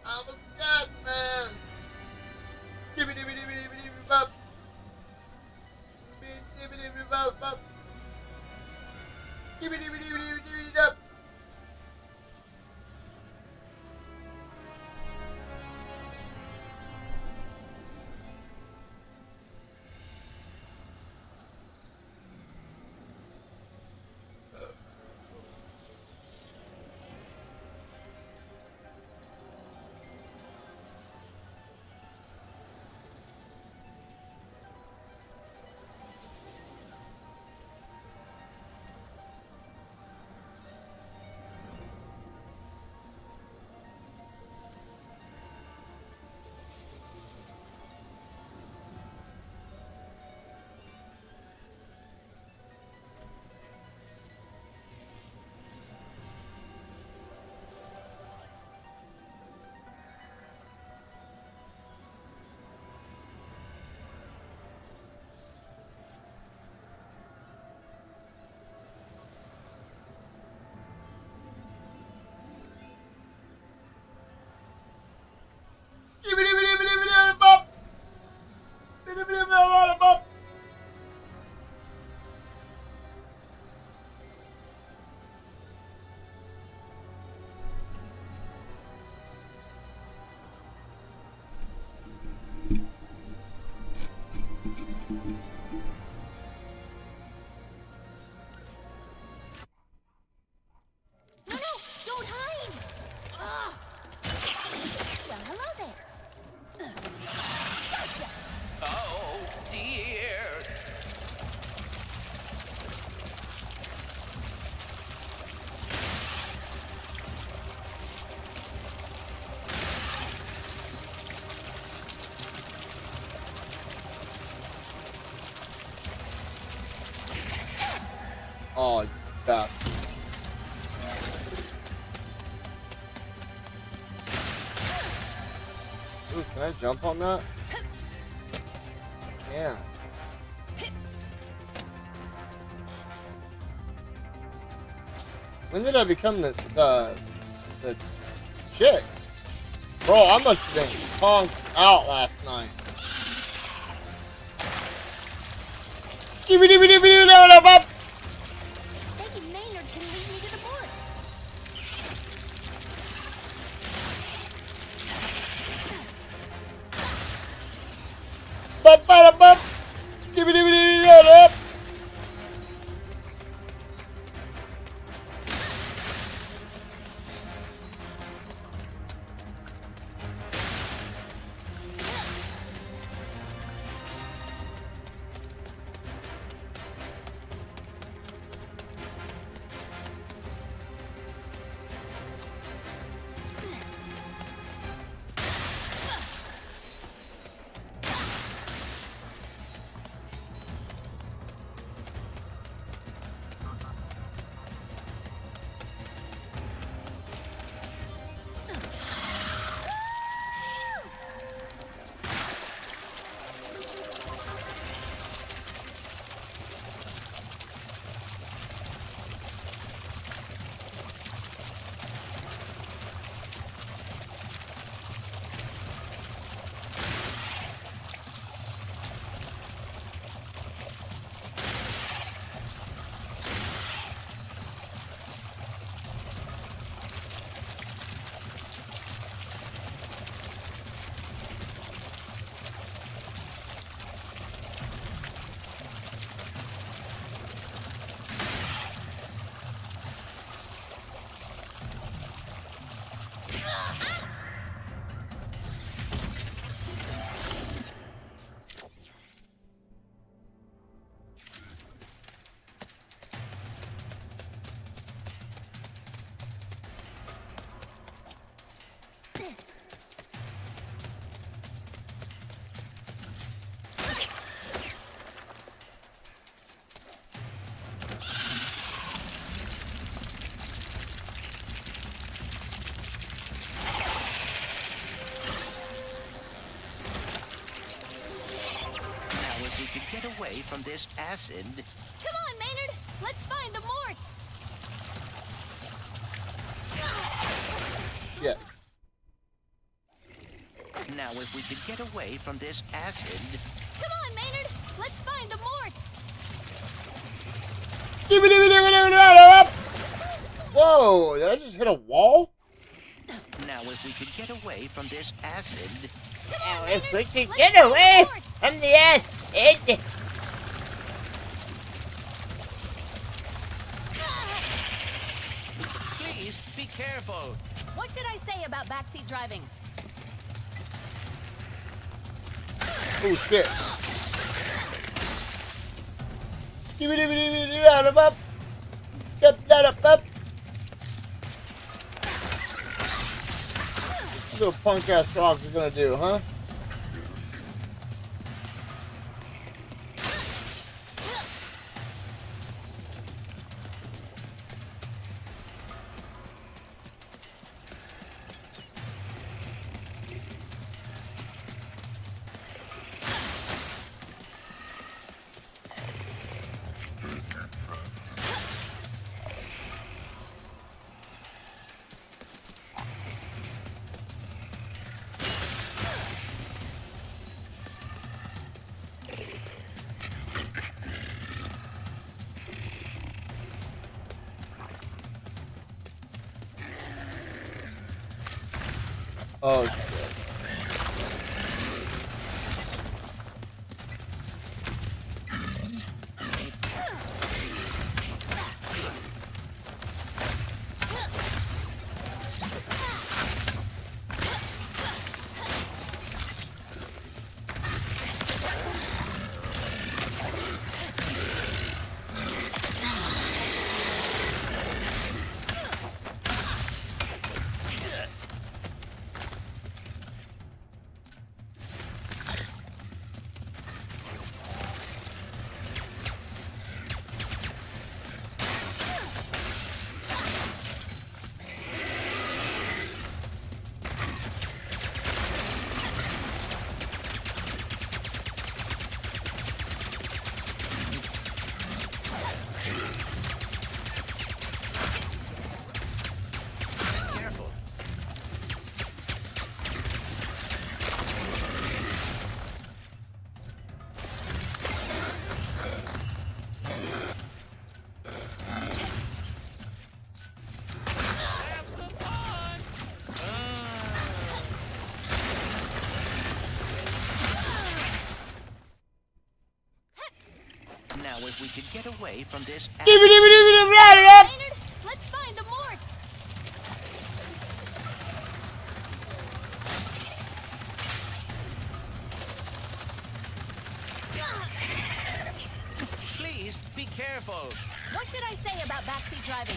I'm a scat man. Oh, bastard. Ooh, can I jump on that? Yeah. When did I become the chick? Bro, I must have been conked out last night. Get away from this acid. Come on, Maynard! Let's find the Morts! shit. Now, if we could get away from this acid. Come on, Maynard. Let's find the Morts. Whoa, did I just hit a wall? Now, if we could get away from this acid. Come on, If we Maynard. could Let's get find away the Morts. from the acid. Please be careful. What did I say about backseat driving? Oh shit. Little punk ass dogs are gonna do, huh? Oh shit. Careful. Have some fun. Now, if we could get away from this acid. Maynard, let's find the Morts. Please be careful. What did I say about backseat driving?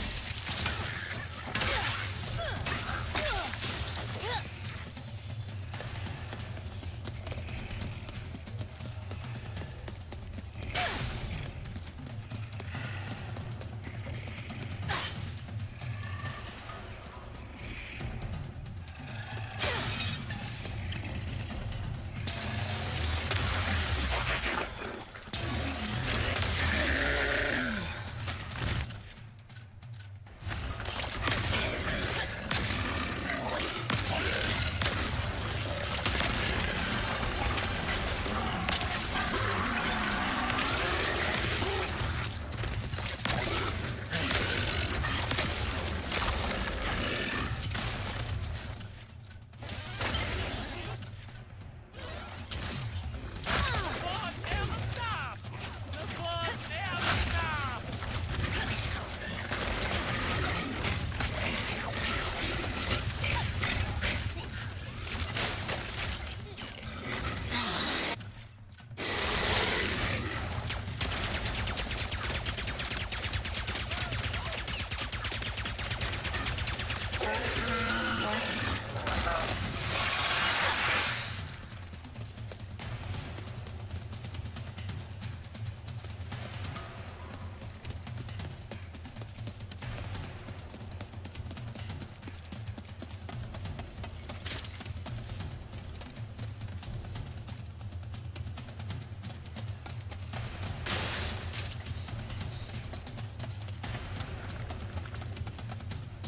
Blood never stops. The blood never stops.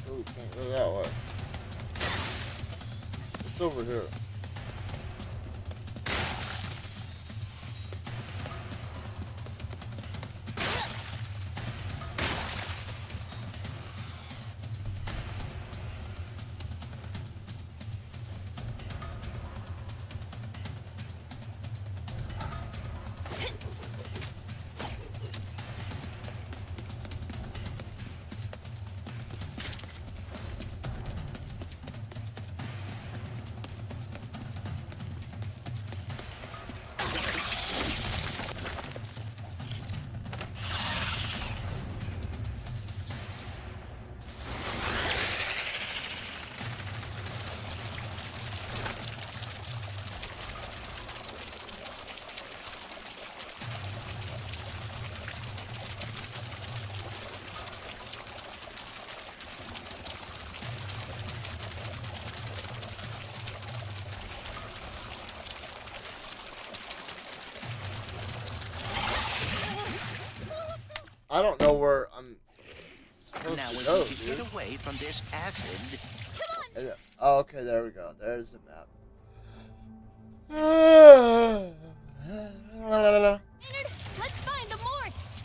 Ooh, can't go that way. What's over here? I don't know where I'm supposed Now, to if go, we could dude. get away from this acid. Come on. Oh, okay, there we go. There's the map. Maynard, let's find the Morts.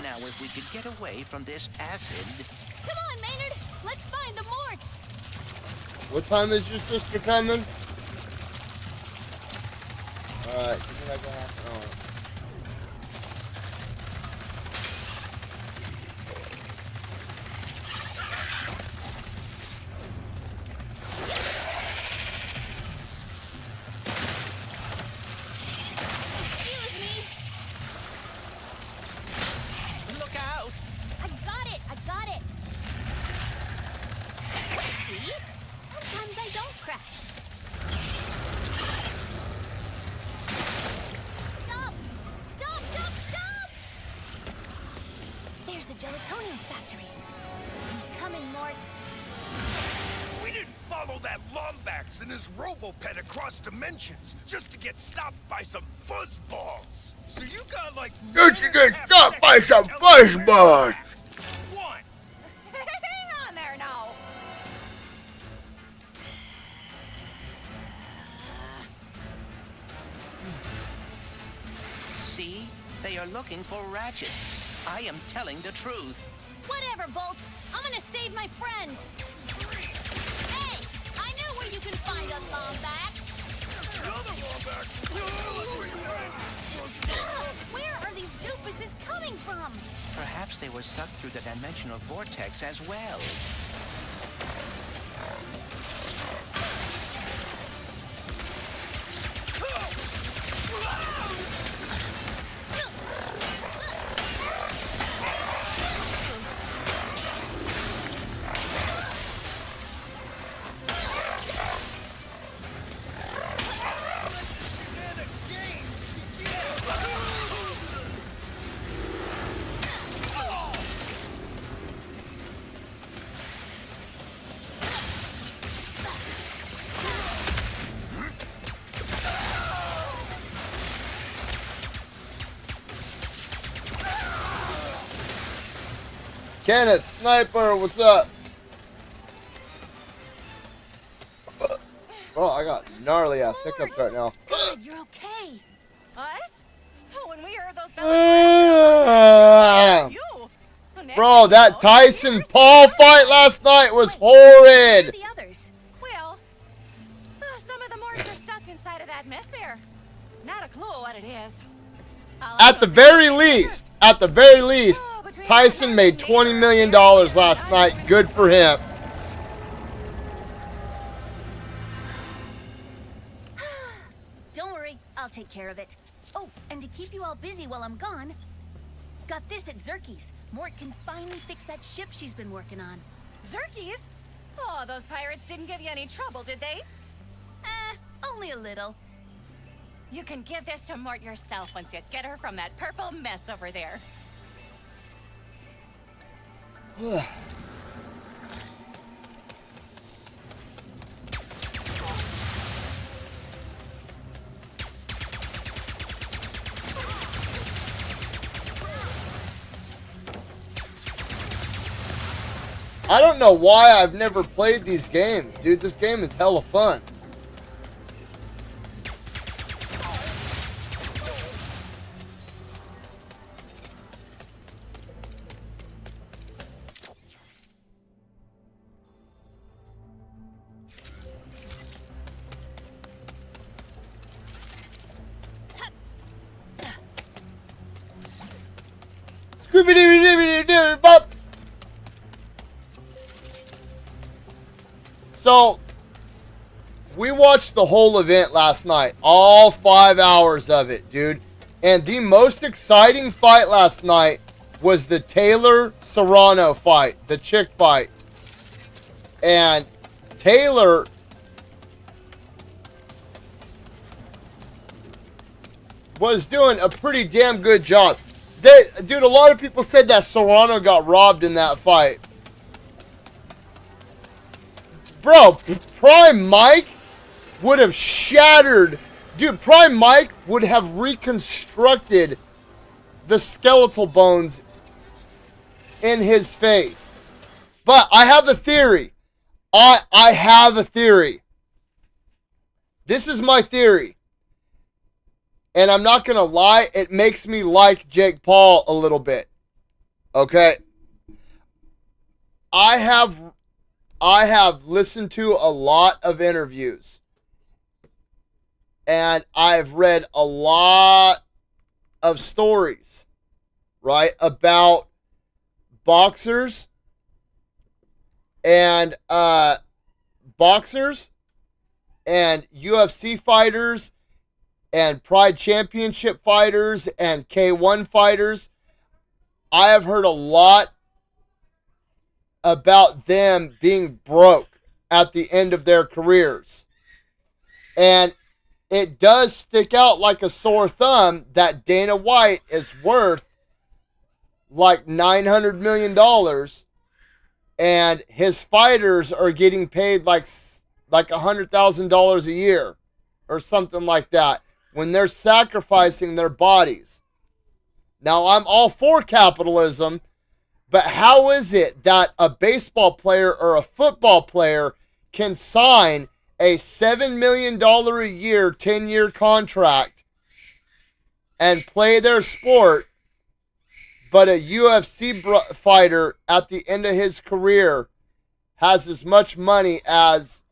Now, if we could get away from this acid. Come on, Maynard, let's find the Morts. What time is your sister coming? Alright, give me like a half an hour. Excuse me. Look out! I got it. See? Sometimes I don't crash. Stop! There's the gelatonium factory. I'm coming, Morts. We didn't follow that Lombax and his Robopet across dimensions just to get stopped by some fuzzballs. So you got like... Just to get stopped by some fuzzballs! One. Hang on there now. See? They are looking for Ratchet. I am telling the truth. Whatever, Bolts. I'm gonna save my friends. Hey, I know where you can find a Lombax. Another Lombax. Where are these doofuses coming from? Perhaps they were sucked through the dimensional vortex as well. Kenneth, Sniper, what's up? Bro, I got gnarly ass hiccups right now. Good, you're okay. Us? Oh, when we heard those Ah. fellas, you. Bro, that Tyson Paul fight last night was horrid. The others. Well, some of the Morts are stuck inside of that mess there. Not a clue what it is. At the very least, Tyson made $20 million last night. Good for him. take care of it. Oh, and to keep you all busy while I'm gone, got this at Zerky's. Mort can finally fix that ship she's been working on. Zerkies? Oh, those pirates didn't give you any trouble, did they? Only a little. You can give this to Mort yourself once you get her from that purple mess over there. I don't know why I've never played these games, dude. This game is hella fun. Scooby-Doo-Doo-Doo-Doo-Bop. So, we watched the whole event last night. All 5 hours of it, dude. And the most exciting fight last night was the Taylor Serrano fight. The chick fight. And Taylor was doing a pretty damn good job. Dude, a lot of people said that Serrano got robbed in that fight. Bro, Prime Mike would have shattered. Dude, Prime Mike would have reconstructed the skeletal bones in his face. But I have a theory. I have a theory. This is my theory. And I'm not going to lie, it makes me like Jake Paul a little bit. Okay? I have listened to a lot of interviews. And I've read a lot of stories, right, about boxers and UFC fighters and Pride Championship fighters and K1 fighters. I have heard a lot about them being broke at the end of their careers. And it does stick out like a sore thumb that Dana White is worth like $900 million and his fighters are getting paid like $100,000 a year or something like that when they're sacrificing their bodies. Now, I'm all for capitalism, but how is it that a baseball player or a football player can sign a $7 million a year, 10-year contract and play their sport, but a UFC fighter at the end of his career has as much money as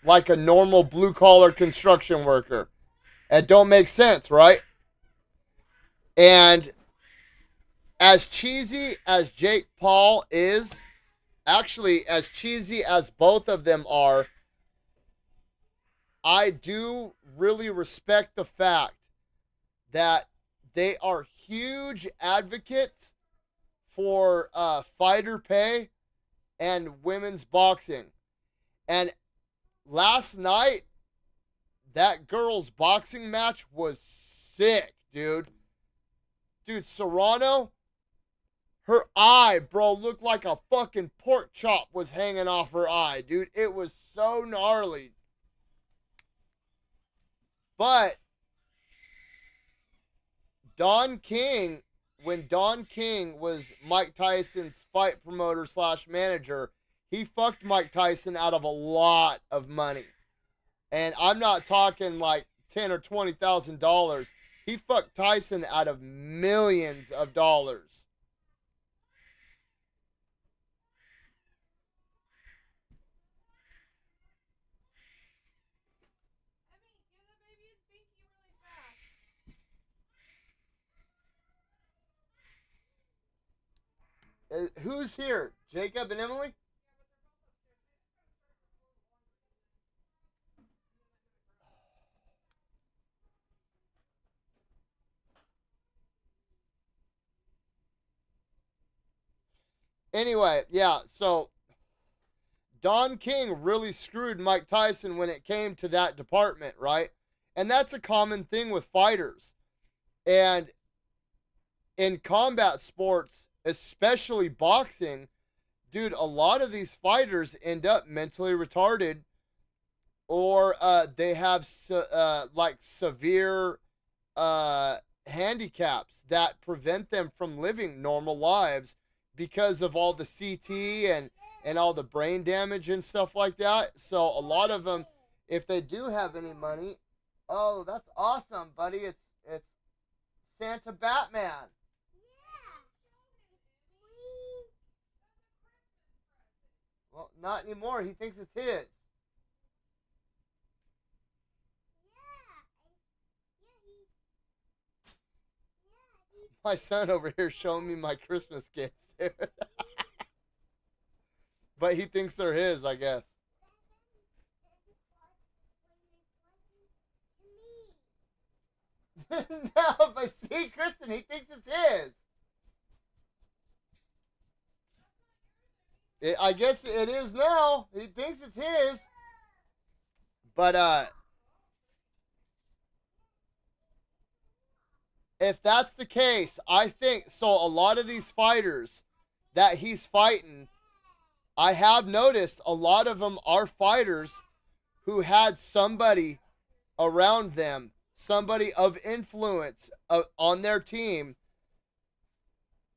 like a normal blue-collar construction worker? It don't make sense, right? And as cheesy as Jake Paul is, actually as cheesy as both of them are, I do really respect the fact that they are huge advocates for fighter pay and women's boxing. And last night, that girl's boxing match was sick, dude. Dude, Serrano, her eye, bro, looked like a fucking pork chop was hanging off her eye, dude. It was so gnarly. But Don King, when Don King was Mike Tyson's fight promoter / manager, he fucked Mike Tyson out of a lot of money. And I'm not talking like $10,000 or $20,000. He fucked Tyson out of millions of dollars. Who's here? Jacob and Emily? Anyway, yeah, so Don King really screwed Mike Tyson when it came to that department, right? And that's a common thing with fighters. And in combat sports, especially boxing, dude, a lot of these fighters end up mentally retarded, or they have like severe handicaps that prevent them from living normal lives because of all the CT and all the brain damage and stuff like that. So a lot of them, if they do have any money, oh, that's awesome, buddy. It's Santa Batman. Well, not anymore. He thinks it's his. My son over here showing me my Christmas gifts, dude. But he thinks they're his, I guess. No, but see, Kristen, he thinks it's his. I guess it is now. He thinks it's his. But if that's the case, I think so. A lot of these fighters that he's fighting, I have noticed a lot of them are fighters who had somebody around them, somebody of influence on their team.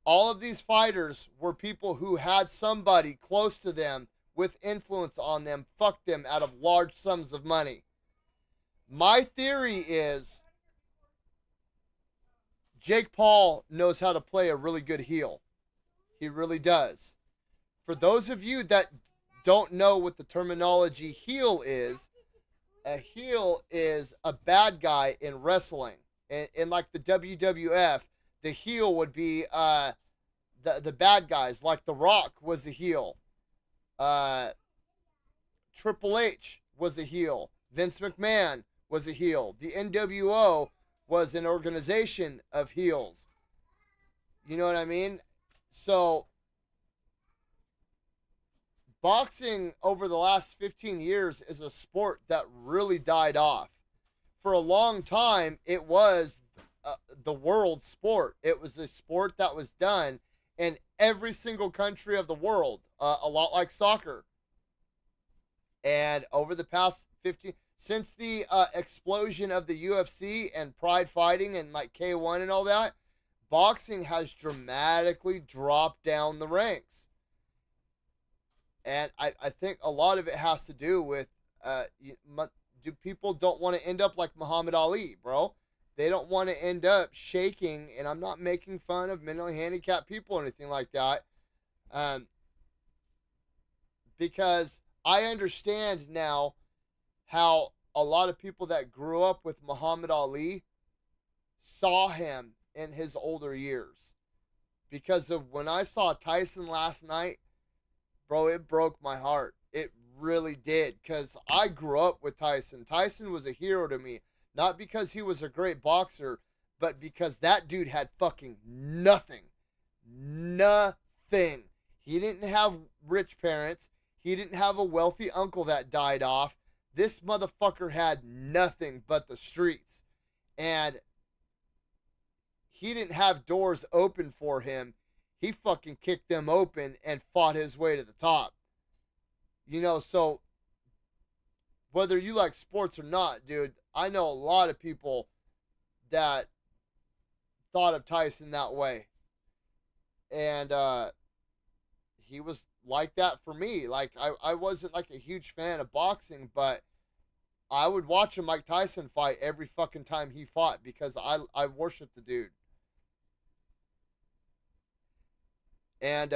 All of these fighters were people who had somebody close to them with influence on them, fuck them out of large sums of money. My theory is Jake Paul knows how to play a really good heel. He really does. For those of you that don't know what the terminology heel is, a heel is a bad guy in wrestling. In like the WWF, the heel would be the bad guys. Like The Rock was a heel. Triple H was a heel. Vince McMahon was a heel. The NWO was an organization of heels. You know what I mean? So boxing over the last 15 years is a sport that really died off. For a long time, it was the world sport. It was a sport that was done in every single country of the world, a lot like soccer. And over the past 15, since the explosion of the UFC and Pride Fighting and like K1 and all that, boxing has dramatically dropped down the ranks. And I think a lot of it has to do with people don't want to end up like Muhammad Ali, bro. They don't want to end up shaking, and I'm not making fun of mentally handicapped people or anything like that, because I understand now how a lot of people that grew up with Muhammad Ali saw him in his older years. Because of when I saw Tyson last night, bro, it broke my heart. It really did, because I grew up with Tyson. Tyson was a hero to me. Not because he was a great boxer, but because that dude had fucking nothing. Nothing. He didn't have rich parents. He didn't have a wealthy uncle that died off. This motherfucker had nothing but the streets. And he didn't have doors open for him. He fucking kicked them open and fought his way to the top. You know, so whether you like sports or not, dude, I know a lot of people that thought of Tyson that way. And he was like that for me. Like, I wasn't like a huge fan of boxing, but I would watch a Mike Tyson fight every fucking time he fought because I worshiped the dude. And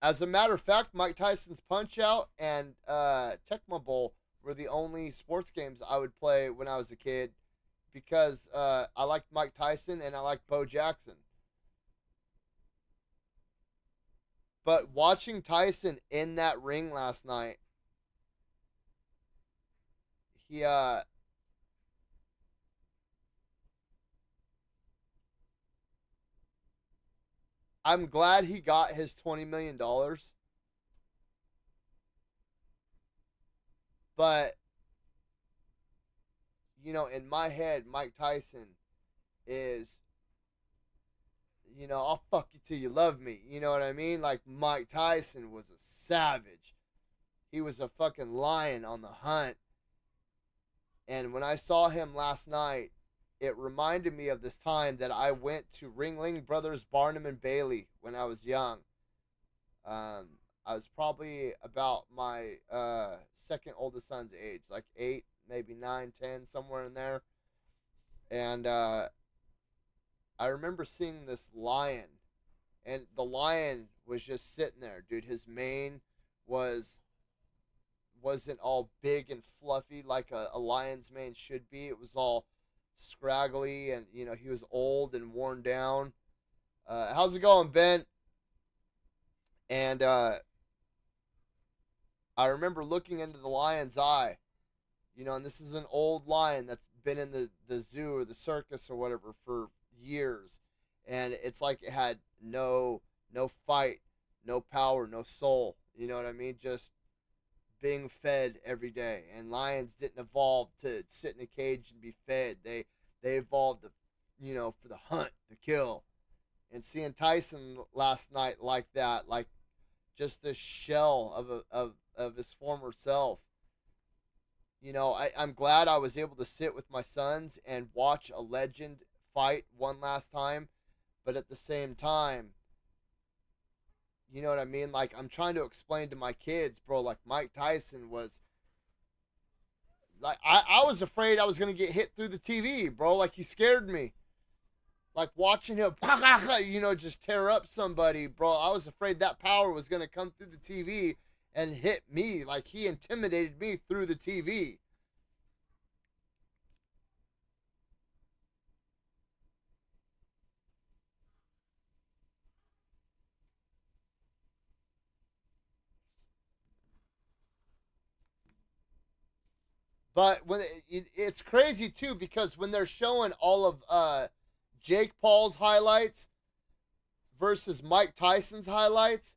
as a matter of fact, Mike Tyson's Punch-Out and Tecmo Bowl were the only sports games I would play when I was a kid because I liked Mike Tyson and I liked Bo Jackson. But watching Tyson in that ring last night, he I'm glad he got his $20 million. But, in my head, Mike Tyson is, I'll fuck you till you love me. You know what I mean? Like, Mike Tyson was a savage. He was a fucking lion on the hunt. And when I saw him last night, it reminded me of this time that I went to Ringling Brothers Barnum and Bailey when I was young. I was probably about my second oldest son's age, like 8, maybe 9, 10, somewhere in there. And I remember seeing this lion, and the lion was just sitting there, dude. His mane wasn't all big and fluffy like a lion's mane should be. It was all scraggly, and he was old and worn down. How's it going, Ben? And I remember looking into the lion's eye, and this is an old lion that's been in the zoo or the circus or whatever for years, and it's like it had no fight, no power, no soul. You know what I mean? Just being fed every day. And lions didn't evolve to sit in a cage and be fed. They evolved to, for the hunt, the kill. And seeing Tyson last night like that, like just the shell of his former self. I'm glad I was able to sit with my sons and watch a legend fight one last time, but at the same time, you know what I mean? Like, I'm trying to explain to my kids, bro, like Mike Tyson was, like, I was afraid I was going to get hit through the TV, bro. Like, he scared me. Like, watching him, just tear up somebody, bro. I was afraid that power was going to come through the TV and hit me. Like, he intimidated me through the TV. But when it's crazy too, because when they're showing all of Jake Paul's highlights versus Mike Tyson's highlights,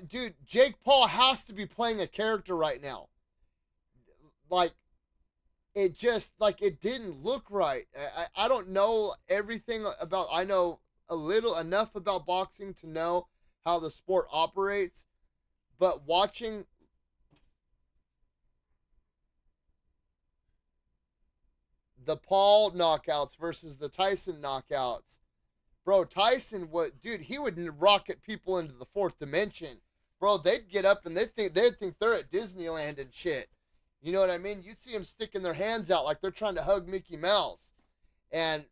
dude, Jake Paul has to be playing a character right now. Like, it just, like, it didn't look right. I don't know everything about, I know enough about boxing to know how the sport operates, but watching the Paul knockouts versus the Tyson knockouts, bro, Tyson would, dude, he would rocket people into the fourth dimension, bro. They'd get up and they'd think they're at Disneyland and shit. You know what I mean? You'd see them sticking their hands out like they're trying to hug Mickey Mouse. And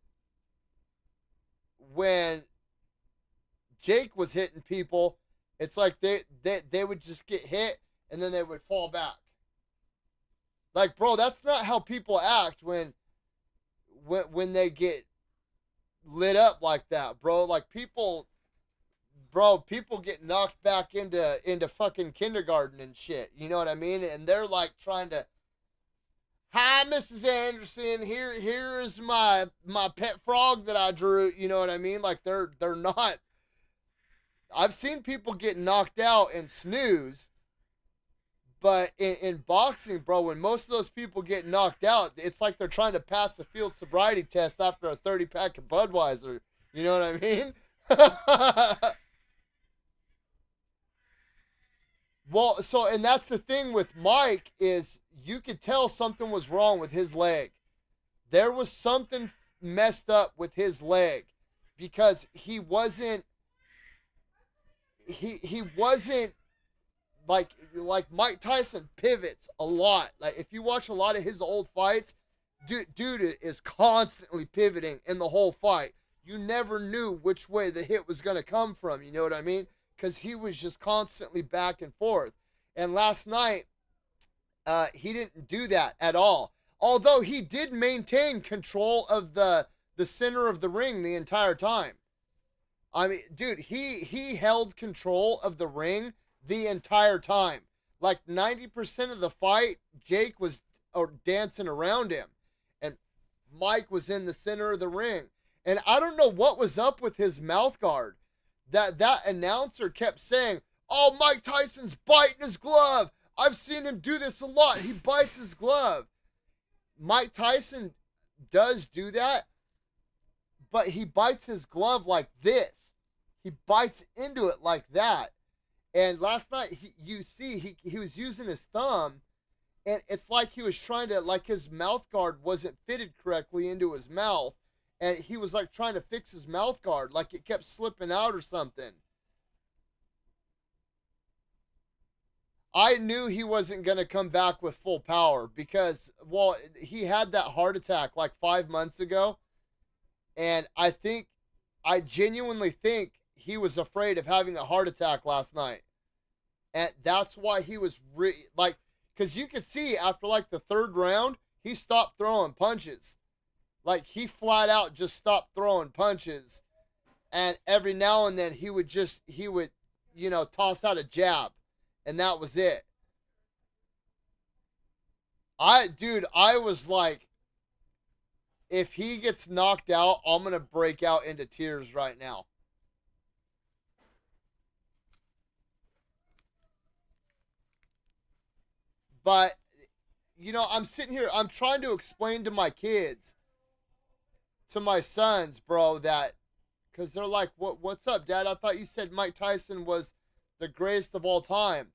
when Jake was hitting people, it's like they would just get hit and then they would fall back. Like, bro, that's not how people act when they get lit up like that, bro. Like, people get knocked back into fucking kindergarten and shit. You know what I mean? And they're like trying to, hi, Mrs. Anderson. Here is my pet frog that I drew. You know what I mean? Like, they're not. I've seen people get knocked out and snooze. But in boxing, bro, when most of those people get knocked out, it's like they're trying to pass the field sobriety test after a 30-pack of Budweiser. You know what I mean? Well, so, and that's the thing with Mike, is you could tell something was wrong with his leg. There was something messed up with his leg, because he wasn't like Mike Tyson pivots a lot. Like, if you watch a lot of his old fights, dude is constantly pivoting in the whole fight. You never knew which way the hit was going to come from, you know what I mean? Because he was just constantly back and forth. And last night, he didn't do that at all. Although he did maintain control of the center of the ring the entire time. I mean, dude, he held control of the ring the entire time. Like, 90% of the fight, Jake was dancing around him, and Mike was in the center of the ring. And I don't know what was up with his mouth guard. That announcer kept saying, "Oh, Mike Tyson's biting his glove. I've seen him do this a lot. He bites his glove." Mike Tyson does do that, but he bites his glove like this. He bites into it like that. And last night, he was using his thumb, and it's like he was trying to, like his mouth guard wasn't fitted correctly into his mouth, and he was like trying to fix his mouth guard, like it kept slipping out or something. I knew he wasn't going to come back with full power because, well, he had that heart attack like 5 months ago, and I genuinely think he was afraid of having a heart attack last night. And that's why he was like, because you could see after like the third round, he stopped throwing punches. Like he flat out just stopped throwing punches. And every now and then he would, toss out a jab. And that was it. I was like, if he gets knocked out, I'm going to break out into tears right now. But, I'm sitting here, I'm trying to explain to my kids, to my sons, bro, that, because they're like, what's up, Dad? I thought you said Mike Tyson was the greatest of all time.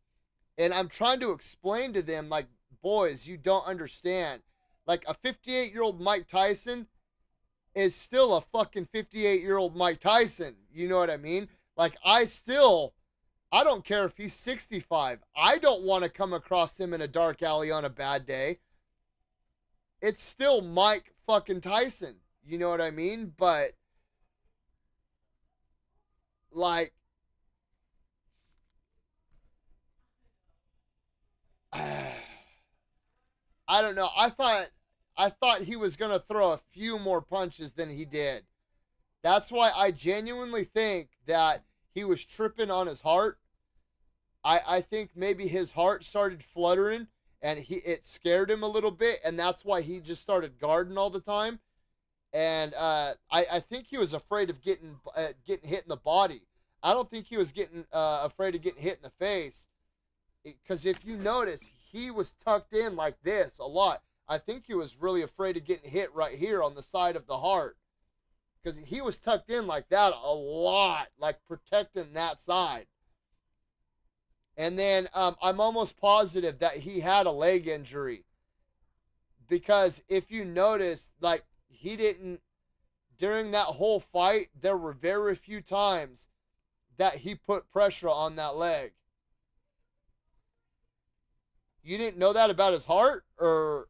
And I'm trying to explain to them, like, boys, you don't understand. Like, a 58-year-old Mike Tyson is still a fucking 58-year-old Mike Tyson. You know what I mean? Like, I don't care if he's 65. I don't want to come across him in a dark alley on a bad day. It's still Mike fucking Tyson. You know what I mean? But, like, I don't know. I thought he was going to throw a few more punches than he did. That's why I genuinely think that he was tripping on his heart. I think maybe his heart started fluttering and it scared him a little bit, and that's why he just started guarding all the time. And I think he was afraid of getting hit in the body. I don't think he was getting afraid of getting hit in the face. Because if you notice, he was tucked in like this a lot. I think he was really afraid of getting hit right here on the side of the heart. Because he was tucked in like that a lot, like protecting that side. And then I'm almost positive that he had a leg injury. Because if you notice, like, he didn't, during that whole fight, there were very few times that he put pressure on that leg. You didn't know that about his heart or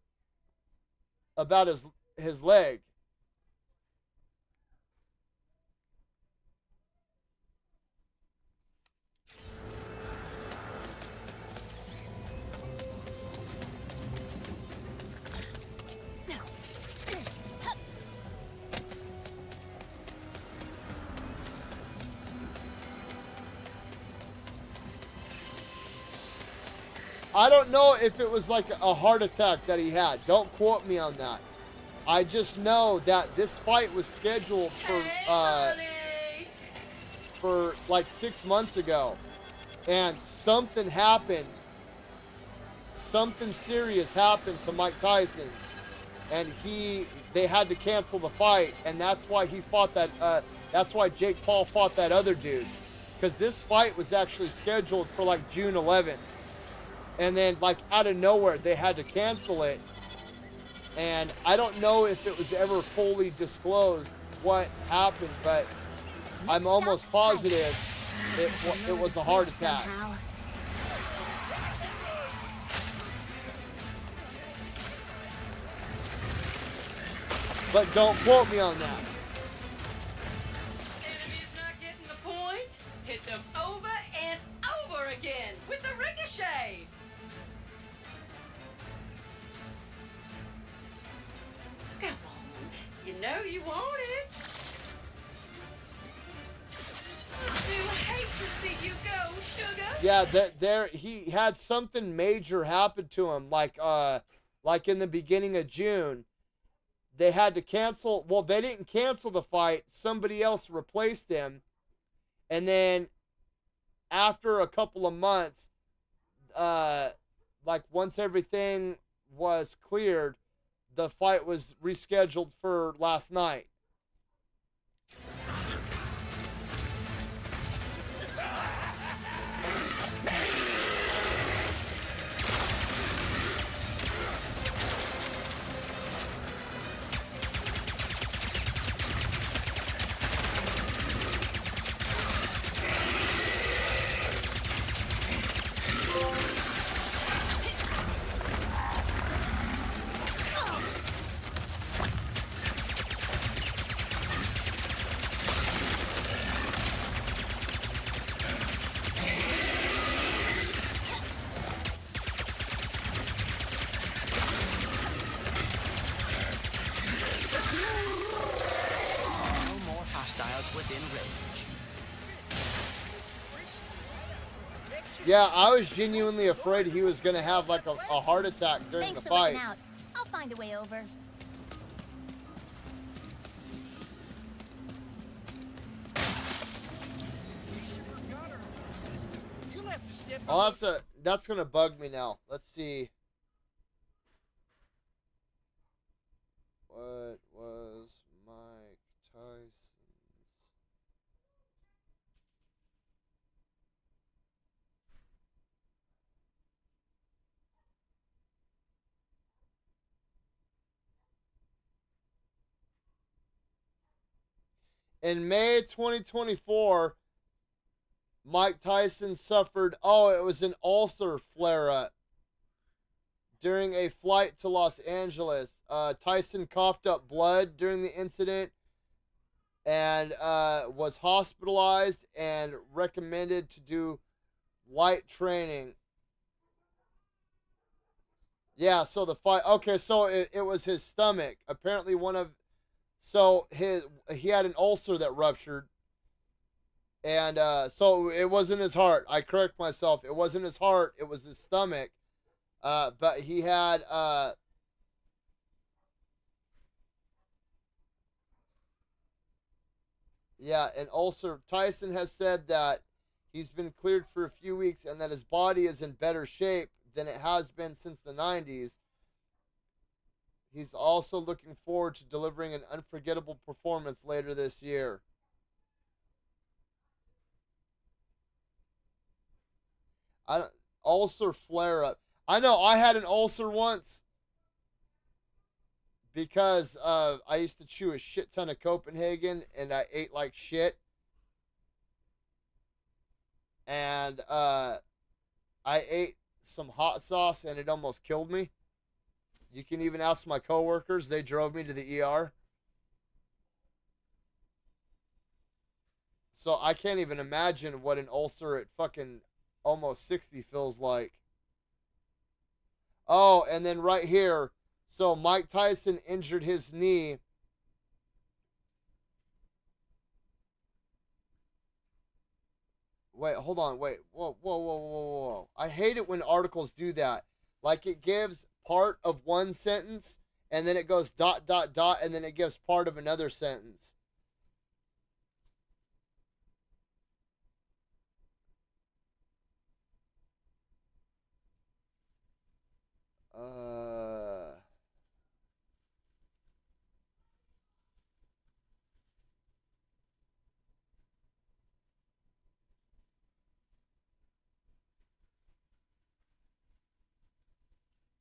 about his leg? I don't know if it was like a heart attack that he had. Don't quote me on that. I just know that this fight was scheduled for like 6 months ago. And something happened. Something serious happened to Mike Tyson. And they had to cancel the fight. And that's why he fought that, that's why Jake Paul fought that other dude. Because this fight was actually scheduled for like June 11th. And then, like, out of nowhere, they had to cancel it. And I don't know if it was ever fully disclosed what happened, but I'm almost positive it was a heart attack. But don't quote me on that. Enemy's not getting the point. Hit them over and over again with the ricochet. Come on, you know you want it. I do hate to see you go, sugar. Yeah, he had something major happen to him, like in the beginning of June, they had to cancel. Well, they didn't cancel the fight. Somebody else replaced him. And then after a couple of months, like once everything was cleared, the fight was rescheduled for last night. No more hostiles within range. Yeah, I was genuinely afraid he was going to have like a heart attack during Thanks the for looking fight. out. I'll find a way over. I'll have to, that's going to bug me now. Let's see. What was Mike Tyson's? In May 2024, Mike Tyson suffered, it was an ulcer flare-up during a flight to Los Angeles. Tyson coughed up blood during the incident and was hospitalized and recommended to do light training. Yeah, so the fight, okay, so it was his stomach. Apparently he had an ulcer that ruptured. And so it wasn't his heart. I correct myself. It wasn't his heart. It was his stomach. But he had an ulcer. Tyson has said that he's been cleared for a few weeks and that his body is in better shape than it has been since the 90s. He's also looking forward to delivering an unforgettable performance later this year. Ulcer flare up. I know I had an ulcer once because I used to chew a shit ton of Copenhagen and I ate like shit. And I ate some hot sauce and it almost killed me. You can even ask my coworkers. They drove me to the ER. So I can't even imagine what an ulcer at fucking almost 60 feels like. Oh, and then right here, so Mike Tyson injured his knee. Wait, hold on, wait. Whoa. I hate it when articles do that. Like it gives part of one sentence, and then it goes ... and then it gives part of another sentence.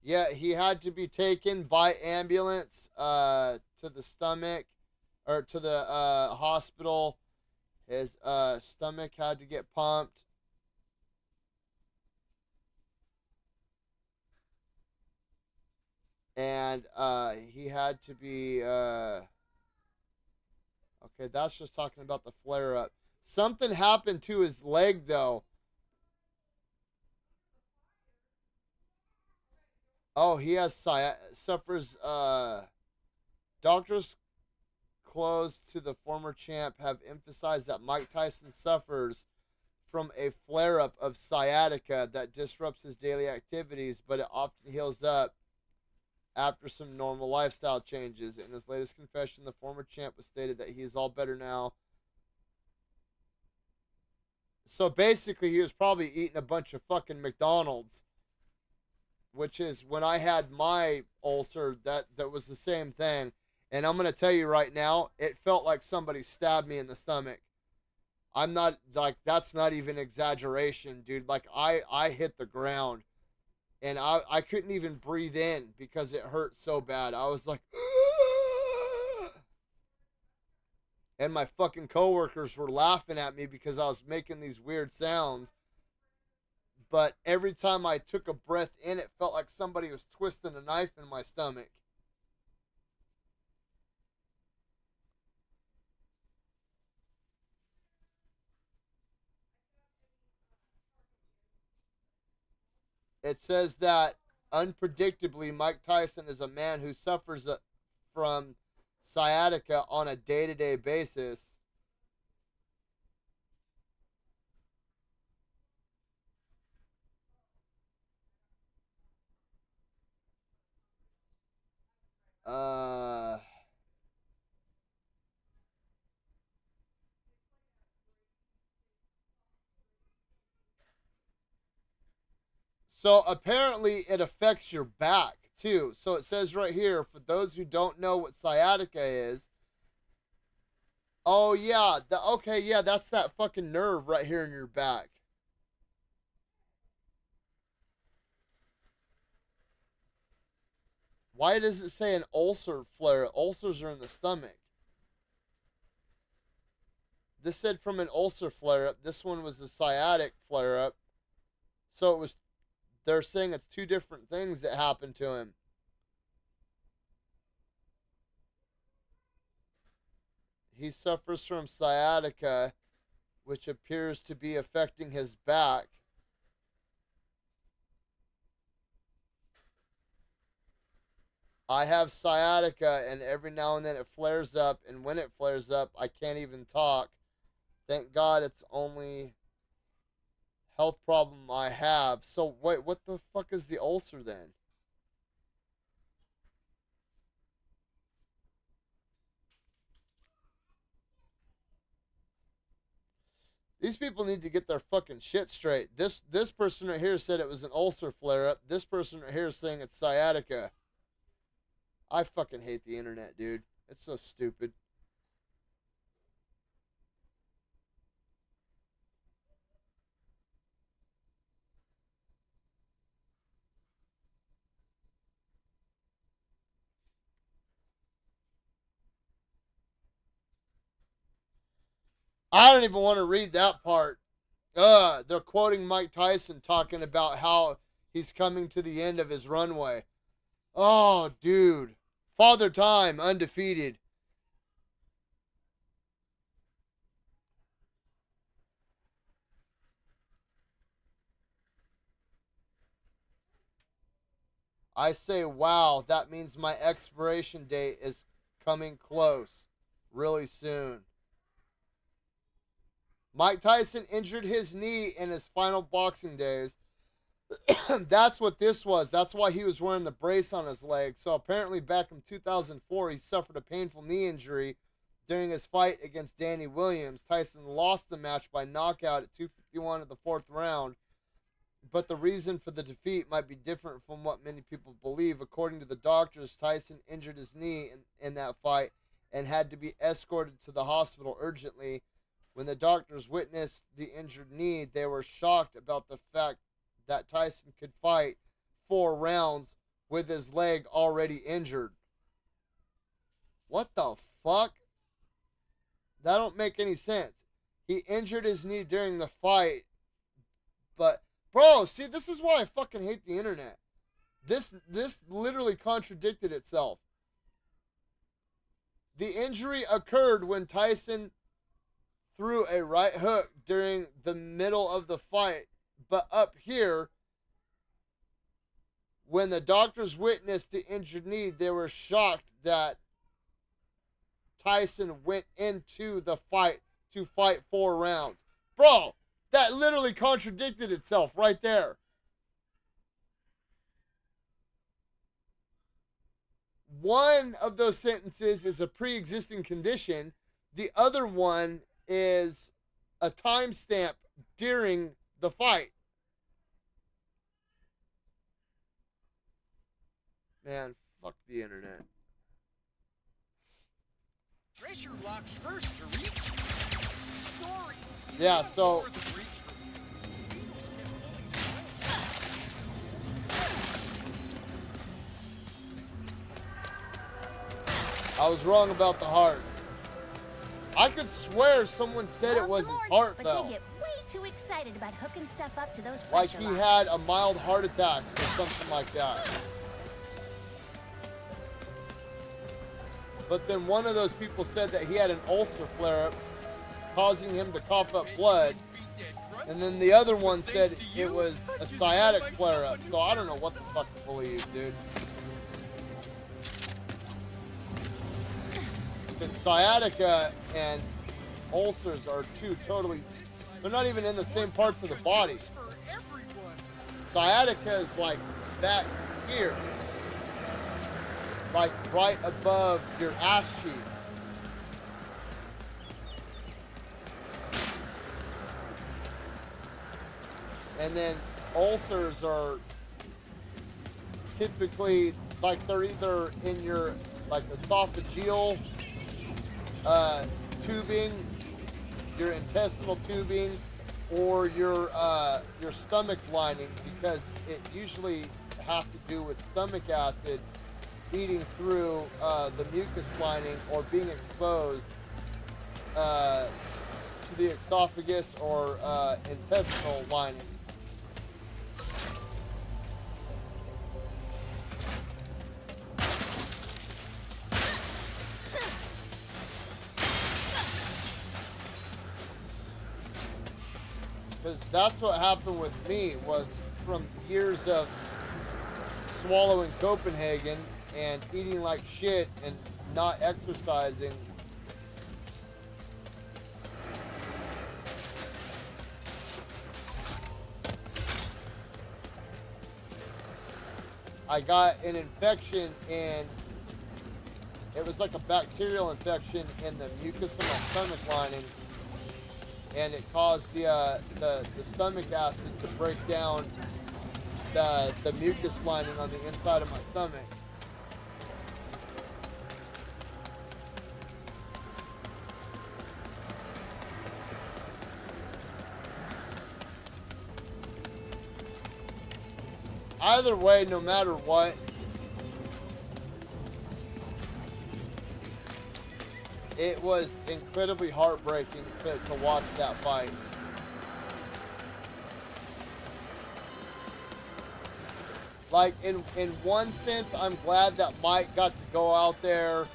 Yeah, he had to be taken by ambulance to the stomach or to the hospital. His stomach had to get pumped. And he had to be okay, that's just talking about the flare up. Something happened to his leg though. Oh, he has suffers doctors close to the former champ have emphasized that Mike Tyson suffers from a flare up of sciatica that disrupts his daily activities, but it often heals up after some normal lifestyle changes. In his latest confession, the former champ was stated that he is all better now. So basically, he was probably eating a bunch of fucking McDonald's, which is when I had my ulcer, that was the same thing. And I'm going to tell you right now, it felt like somebody stabbed me in the stomach. I'm not, like, that's not even exaggeration, dude. Like, I hit the ground, and I couldn't even breathe in because it hurt so bad. I was like, and my fucking coworkers were laughing at me because I was making these weird sounds. But every time I took a breath in, it felt like somebody was twisting a knife in my stomach. It says that unpredictably, Mike Tyson is a man who suffers from sciatica on a day-to-day basis. Uh, so apparently it affects your back too. So it says right here, for those who don't know what sciatica is, oh yeah, okay, yeah, that's that fucking nerve right here in your back. Why does it say an ulcer flare? Ulcers are in the stomach. This said from an ulcer flare up. This one was a sciatic flare up. So it was, they're saying it's two different things that happened to him. He suffers from sciatica, which appears to be affecting his back. I have sciatica, and every now and then it flares up, and when it flares up, I can't even talk. Thank God it's only health problem I have. So wait, what the fuck is the ulcer then? These people need to get their fucking shit straight. This person right here said it was an ulcer flare up. This person right here is saying it's sciatica. I fucking hate the internet, dude. It's so stupid. I don't even want to read that part. They're quoting Mike Tyson talking about how he's coming to the end of his runway. Oh, dude. Father Time, undefeated. I say, wow, that means my expiration date is coming close. Really soon. Mike Tyson injured his knee in his final boxing days. That's what this was. That's why he was wearing the brace on his leg. So apparently back in 2004, he suffered a painful knee injury during his fight against Danny Williams. Tyson lost the match by knockout at 2:51 of the fourth round. But the reason for the defeat might be different from what many people believe. According to the doctors, Tyson injured his knee in that fight and had to be escorted to the hospital urgently. When the doctors witnessed the injured knee, they were shocked about the fact that Tyson could fight 4 rounds with his leg already injured. What the fuck? That don't make any sense. He injured his knee during the fight, but bro, see, this is why I fucking hate the internet. This literally contradicted itself. The injury occurred when Tyson threw a right hook during the middle of the fight. But up here, when the doctors witnessed the injured knee, they were shocked that Tyson went into the fight to fight 4 rounds. Bro, that literally contradicted itself right there. one of those sentences is a pre-existing condition. The other one is a timestamp during the fight. Man, fuck the internet. Pressure locks first to reach. Sorry. Yeah, so I was wrong about the heart. I could swear someone said it was his heart, but though. they get way too excited about hooking stuff up to those Like pressure he locks. had a mild heart attack or something like that. But then one of those people said that he had an ulcer flare-up, causing him to cough up blood. And then the other one said it was a sciatic flare-up. So I don't know what the fuck to believe, dude. Because sciatica and ulcers are two totally... They're not even in the same parts of the body. Sciatica is like back here. Like right above your ass cheek. And then ulcers are typically like they're either in your like esophageal tubing, your intestinal tubing, or your stomach lining, because it usually has to do with stomach acid eating through the mucus lining or being exposed to the esophagus or intestinal lining. Because that's what happened with me, was from years of swallowing Copenhagen and eating like shit and not exercising. I got an infection and it was like a bacterial infection in the mucus of my stomach lining, and it caused the stomach acid to break down the mucus lining on the inside of my stomach. Either way, no matter what, it was incredibly heartbreaking to watch that fight. Like, in one sense, I'm glad that Mike got to go out there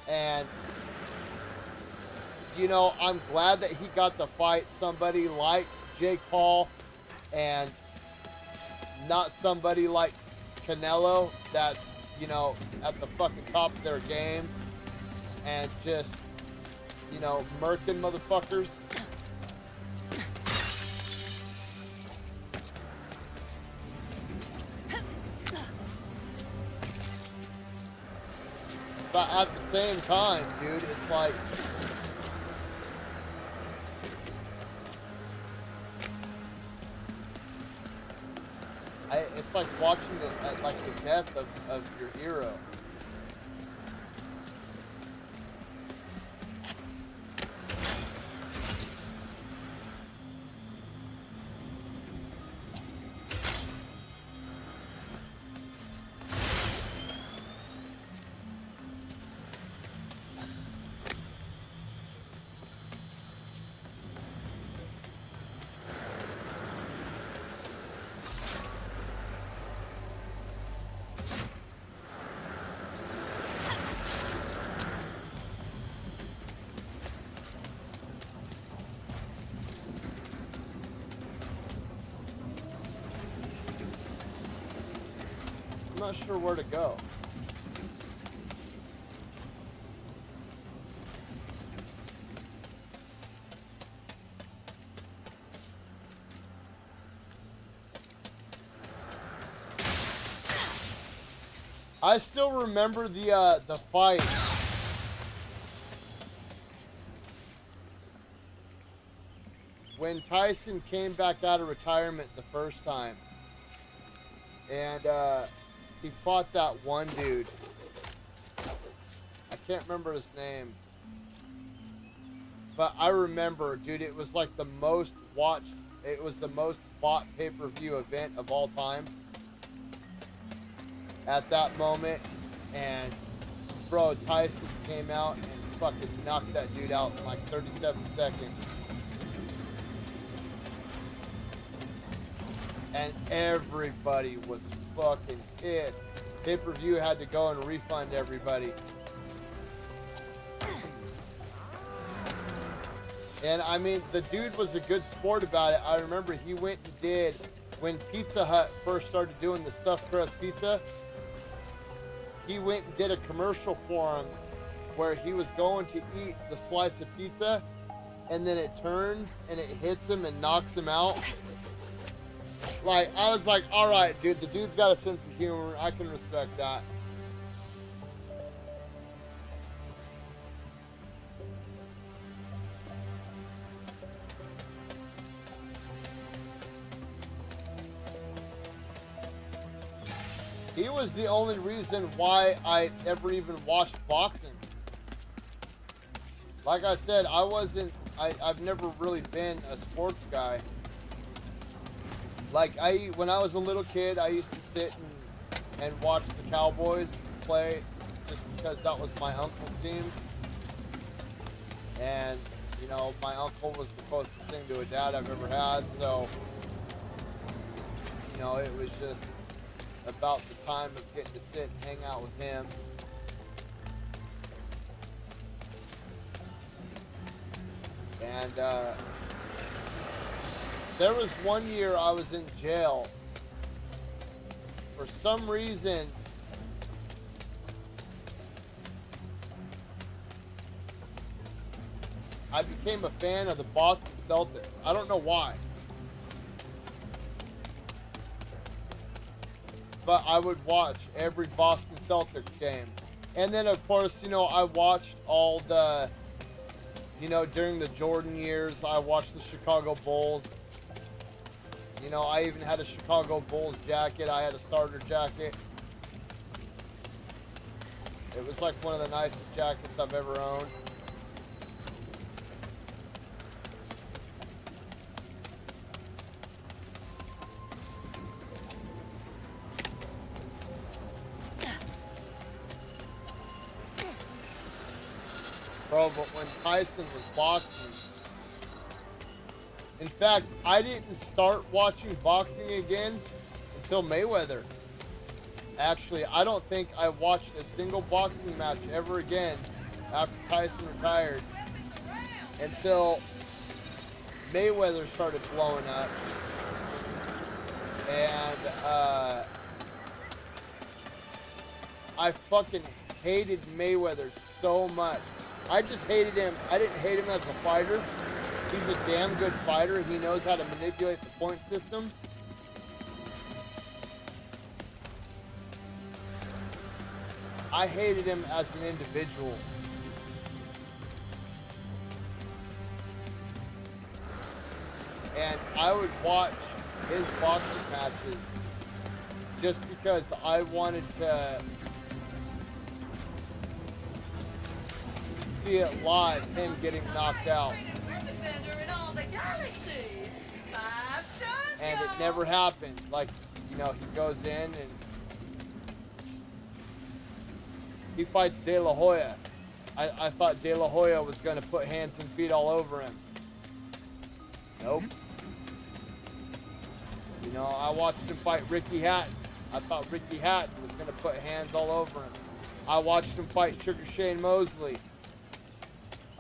and, you know, I'm glad that he got to fight somebody like Jake Paul and not somebody like Canelo that's, you know, at the fucking top of their game and just, you know, murking motherfuckers. But at the same time, dude, it's like, it's like watching like the death of your hero. I'm not sure where to go. I still remember the fight. When Tyson came back out of retirement the first time. And he fought that one dude. I can't remember his name. But I remember, dude, it was like the most watched, it was the most bought pay-per-view event of all time. At that moment, and bro, Tyson came out and fucking knocked that dude out in like 37 seconds. And everybody was fucking pissed. Pay-per-view had to go and refund everybody. And I mean, the dude was a good sport about it. I remember he went and did, when Pizza Hut first started doing the stuffed crust pizza, he went and did a commercial for him where he was going to eat the slice of pizza and then it turns and it hits him and knocks him out. Like, I was like, all right, dude, the dude's got a sense of humor. I can respect that. He was the only reason why I ever even watched boxing. Like I said, I've never really been a sports guy. Like, when I was a little kid, I used to sit and watch the Cowboys play just because that was my uncle's team. And, you know, my uncle was the closest thing to a dad I've ever had, so, you know, it was just about the time of getting to sit and hang out with him. And there was one year I was in jail. For some reason, I became a fan of the Boston Celtics. I don't know why. But I would watch every Boston Celtics game. And then, of course, you know, I watched all the, you know, during the Jordan years, I watched the Chicago Bulls. You know, I even had a Chicago Bulls jacket. I had a starter jacket. It was like one of the nicest jackets I've ever owned. Bro, but when Tyson was boxing, in fact, I didn't start watching boxing again until Mayweather. Actually, I don't think I watched a single boxing match ever again after Tyson retired until Mayweather started blowing up. And I fucking hated Mayweather so much. I just hated him. I didn't hate him as a fighter. He's a damn good fighter. He knows how to manipulate the point system. I hated him as an individual. And I would watch his boxing matches just because I wanted to see it live, him getting knocked out. And it never happened. Like, you know, he goes in and he fights De La Hoya. I thought De La Hoya was going to put hands and feet all over him. Nope. You know, I watched him fight Ricky Hatton. I thought Ricky Hatton was going to put hands all over him. I watched him fight Sugar Shane Mosley.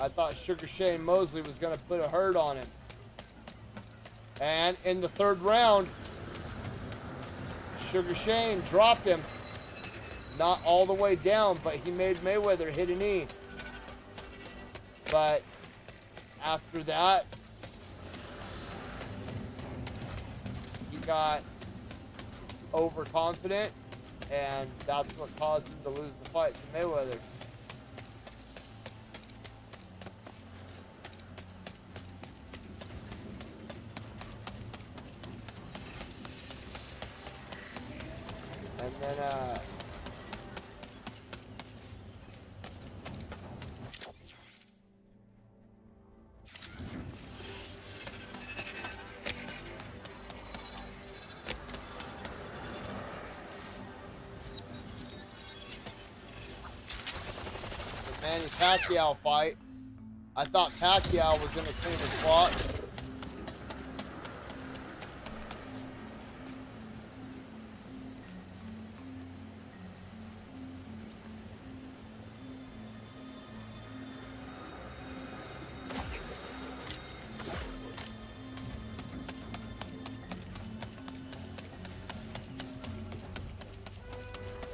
I thought Sugar Shane Mosley was going to put a hurt on him. And in the third round, Sugar Shane dropped him. Not all the way down, but he made Mayweather hit a knee. But after that, he got overconfident and that's what caused him to lose the fight to Mayweather. And then, the Manny Pacquiao fight. I thought Pacquiao was in a cleaner spot.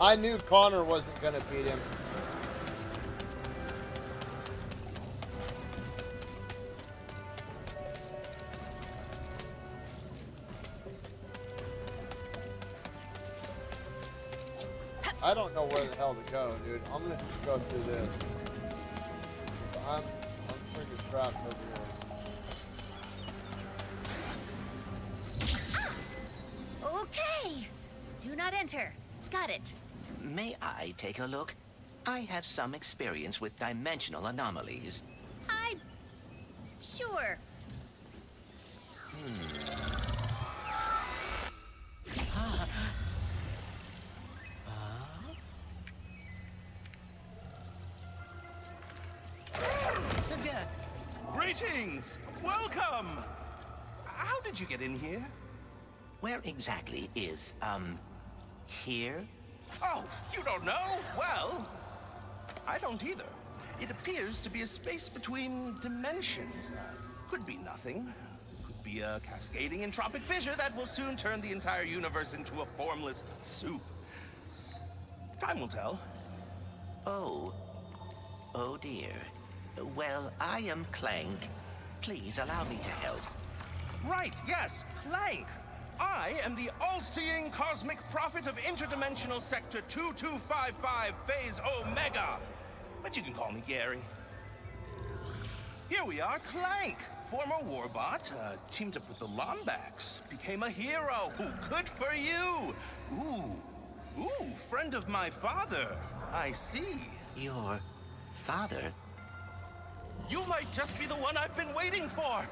I knew Connor wasn't going to beat him. I don't know where the hell to go, dude. I'm going to just go through this. I'm freaking trapped over here. Okay. Do not enter. Got it. May I take a look? I have some experience with dimensional anomalies. Sure. Greetings! Welcome! How did you get in here? Where exactly is, here? Oh, you don't know? Well, I don't either. It appears to be a space between dimensions. Could be nothing. Could be a cascading entropic fissure that will soon turn the entire universe into a formless soup. Time will tell. Oh. Oh dear. Well, I am Clank. Please allow me to help. Right, yes, Clank. I am the all-seeing cosmic prophet of interdimensional sector 2255 phase Omega. But you can call me Gary. Here we are, Clank. Former warbot, teamed up with the Lombax. Became a hero. Ooh, good for you. Ooh, friend of my father. I see. Your father? You might just be the one I've been waiting for.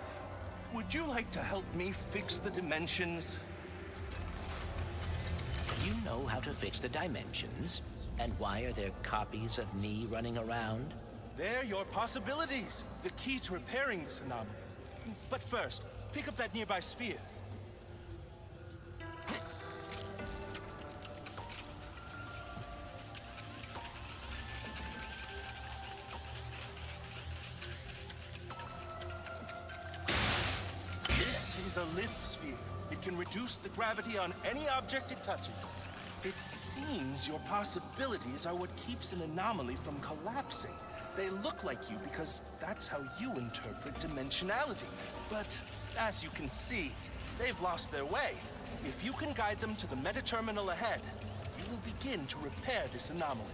Would you like to help me fix the dimensions? You know how to fix the dimensions? And why are there copies of me running around? They're your possibilities. The key to repairing this anomaly. But first, pick up that nearby sphere. This is a lift sphere. It can reduce the gravity on any object it touches. It seems your possibilities are what keeps an anomaly from collapsing. They look like you because that's how you interpret dimensionality. But as you can see, they've lost their way. If you can guide them to the meta-terminal ahead, you will begin to repair this anomaly.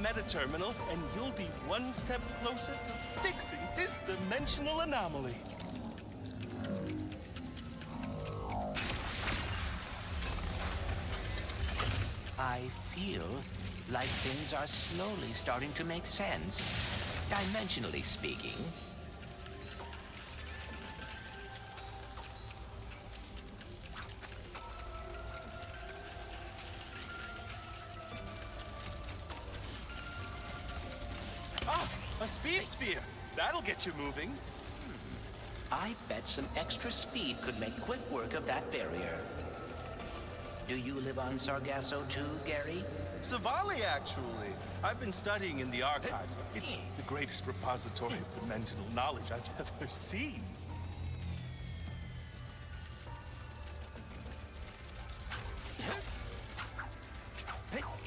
meta-terminal, and you'll be one step closer to fixing this dimensional anomaly. I feel like things are slowly starting to make sense, dimensionally speaking. Ah, a speed sphere. That'll get you moving. I bet some extra speed could make quick work of that barrier. Do you live on Sargasso too, Gary? Savali, actually. I've been studying in the archives. It's the greatest repository of dimensional knowledge I've ever seen.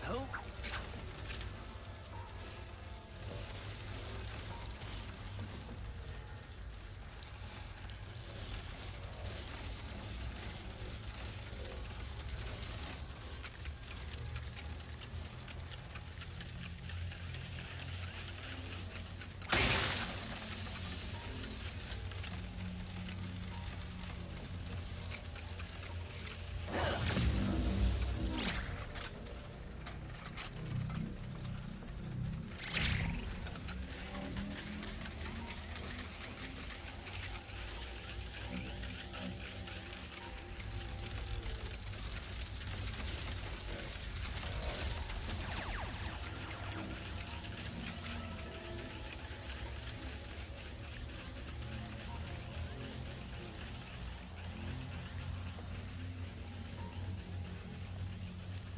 Oh.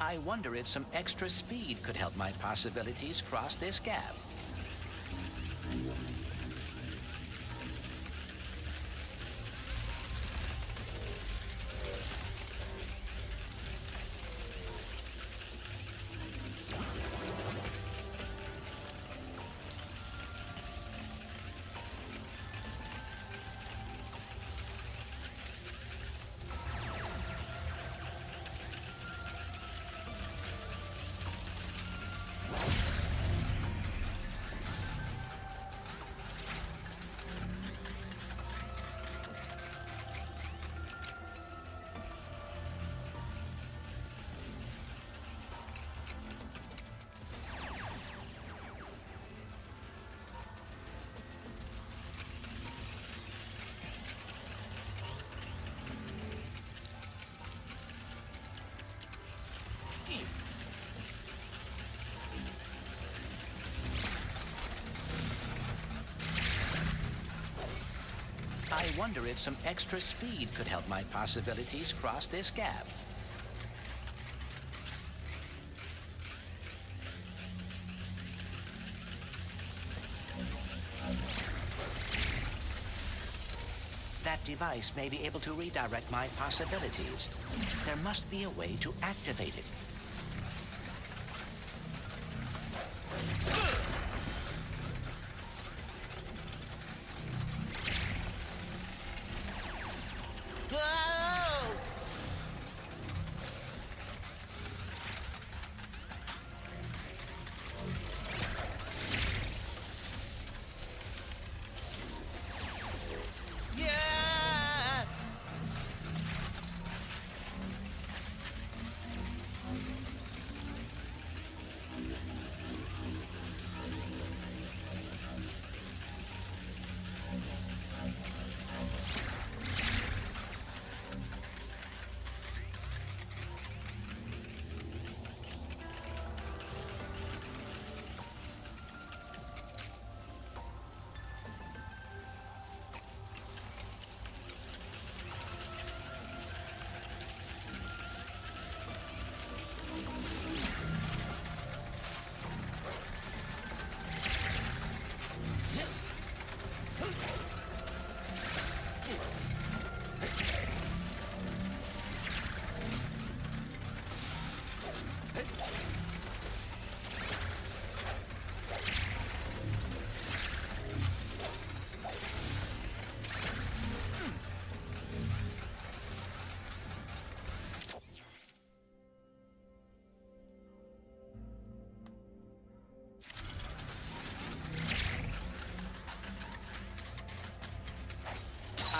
I wonder if some extra speed could help my possibilities cross this gap. I wonder if some extra speed could help my possibilities cross this gap. That device may be able to redirect my possibilities. There must be a way to activate it.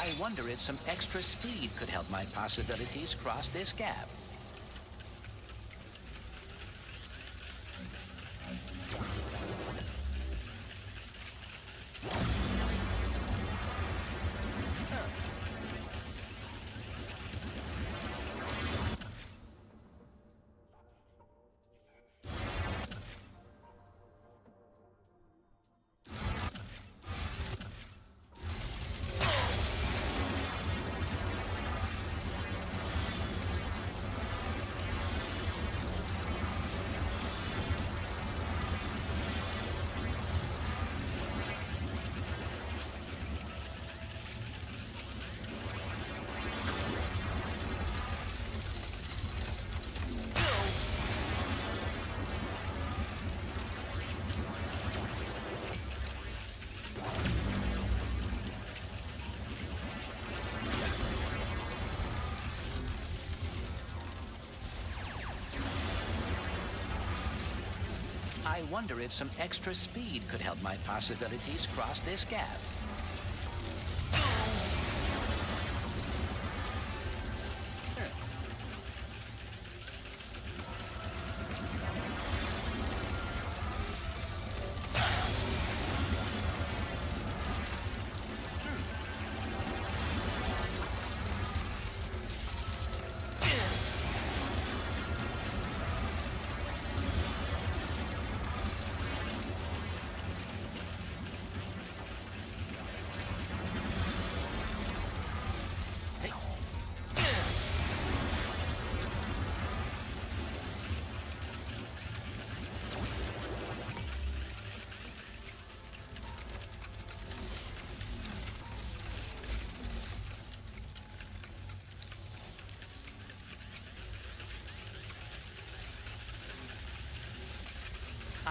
I wonder if some extra speed could help my possibilities cross this gap. I wonder if some extra speed could help my possibilities cross this gap.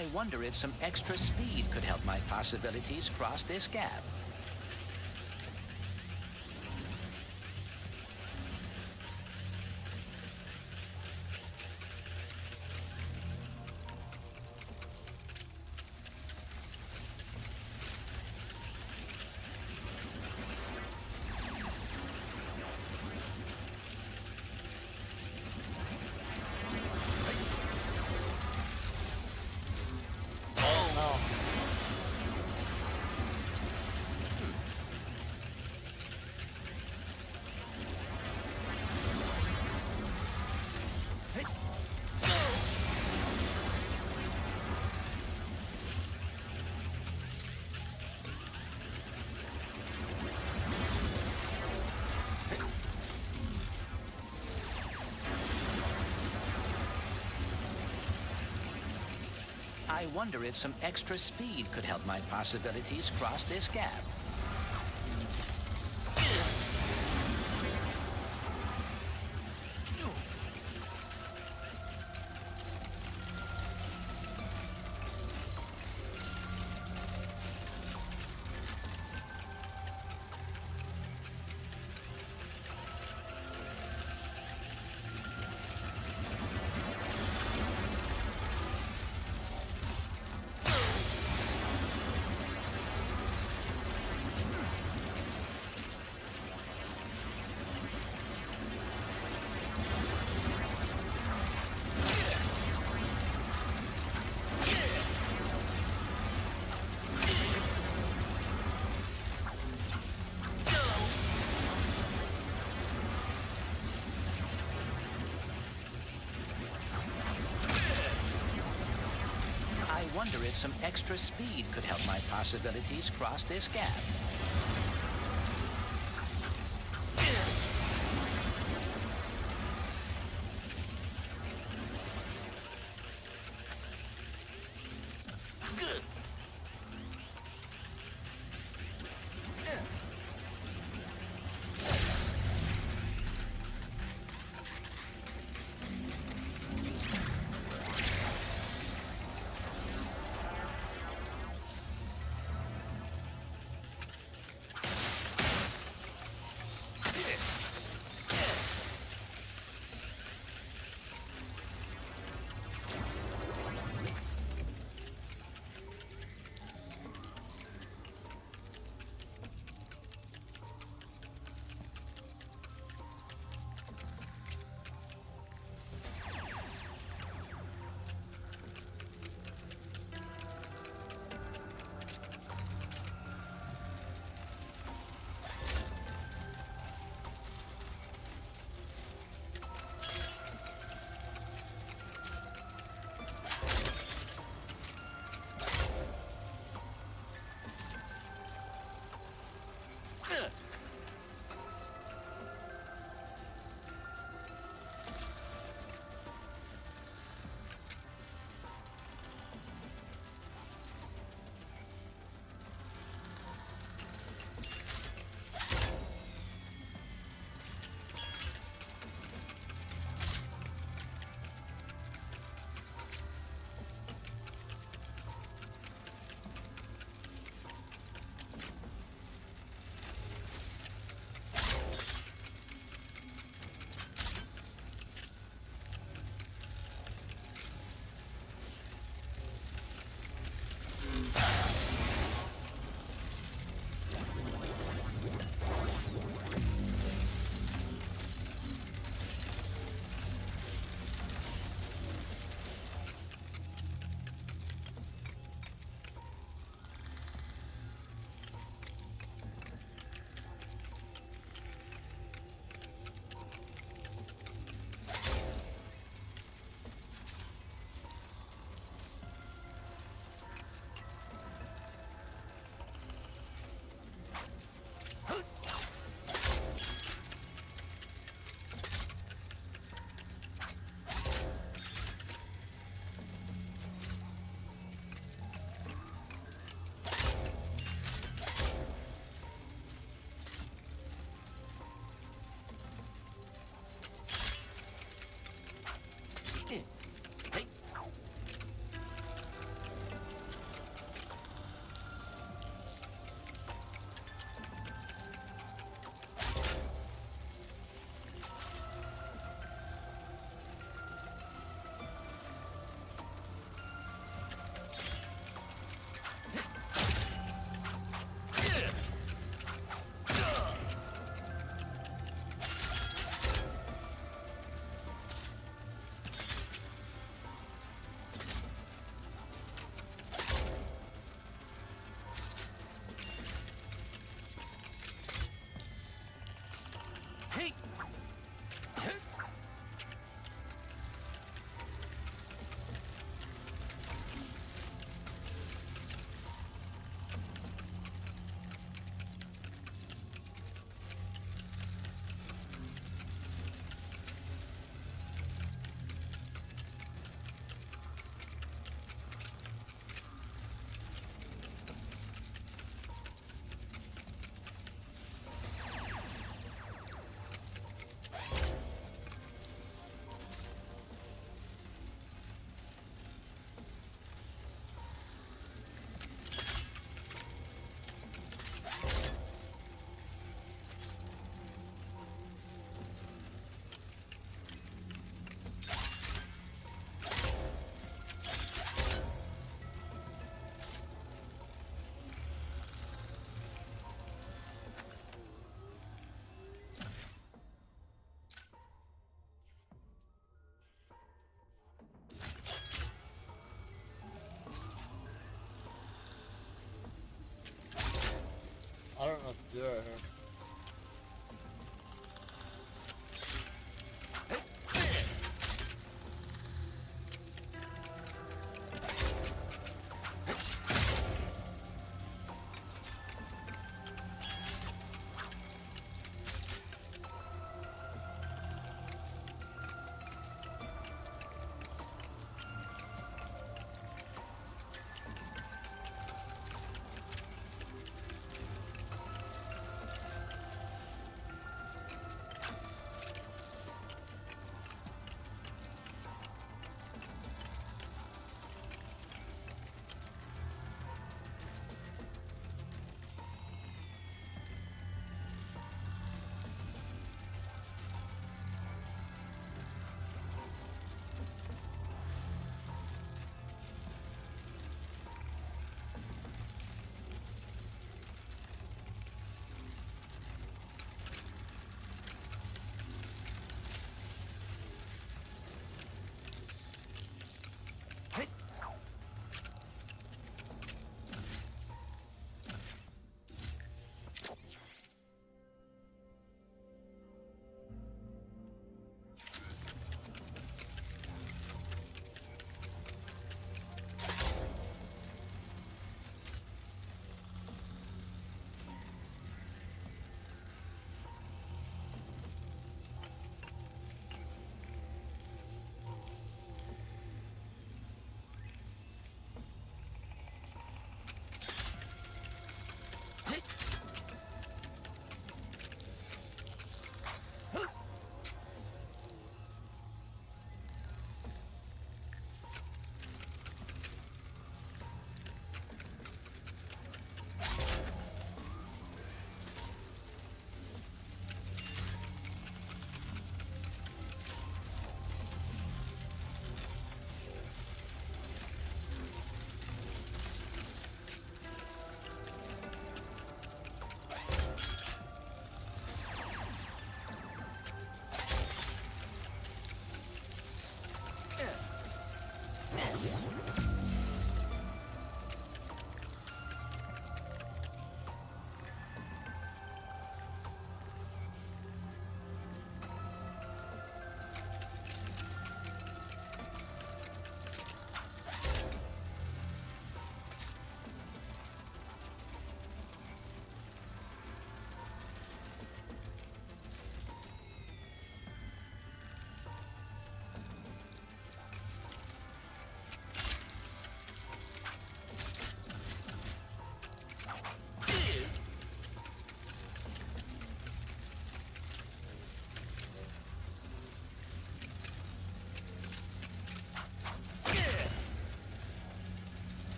I wonder if some extra speed could help my possibilities cross this gap. I wonder if some extra speed could help my possibilities cross this gap. I wonder if some extra speed could help my possibilities cross this gap. Let's do it here.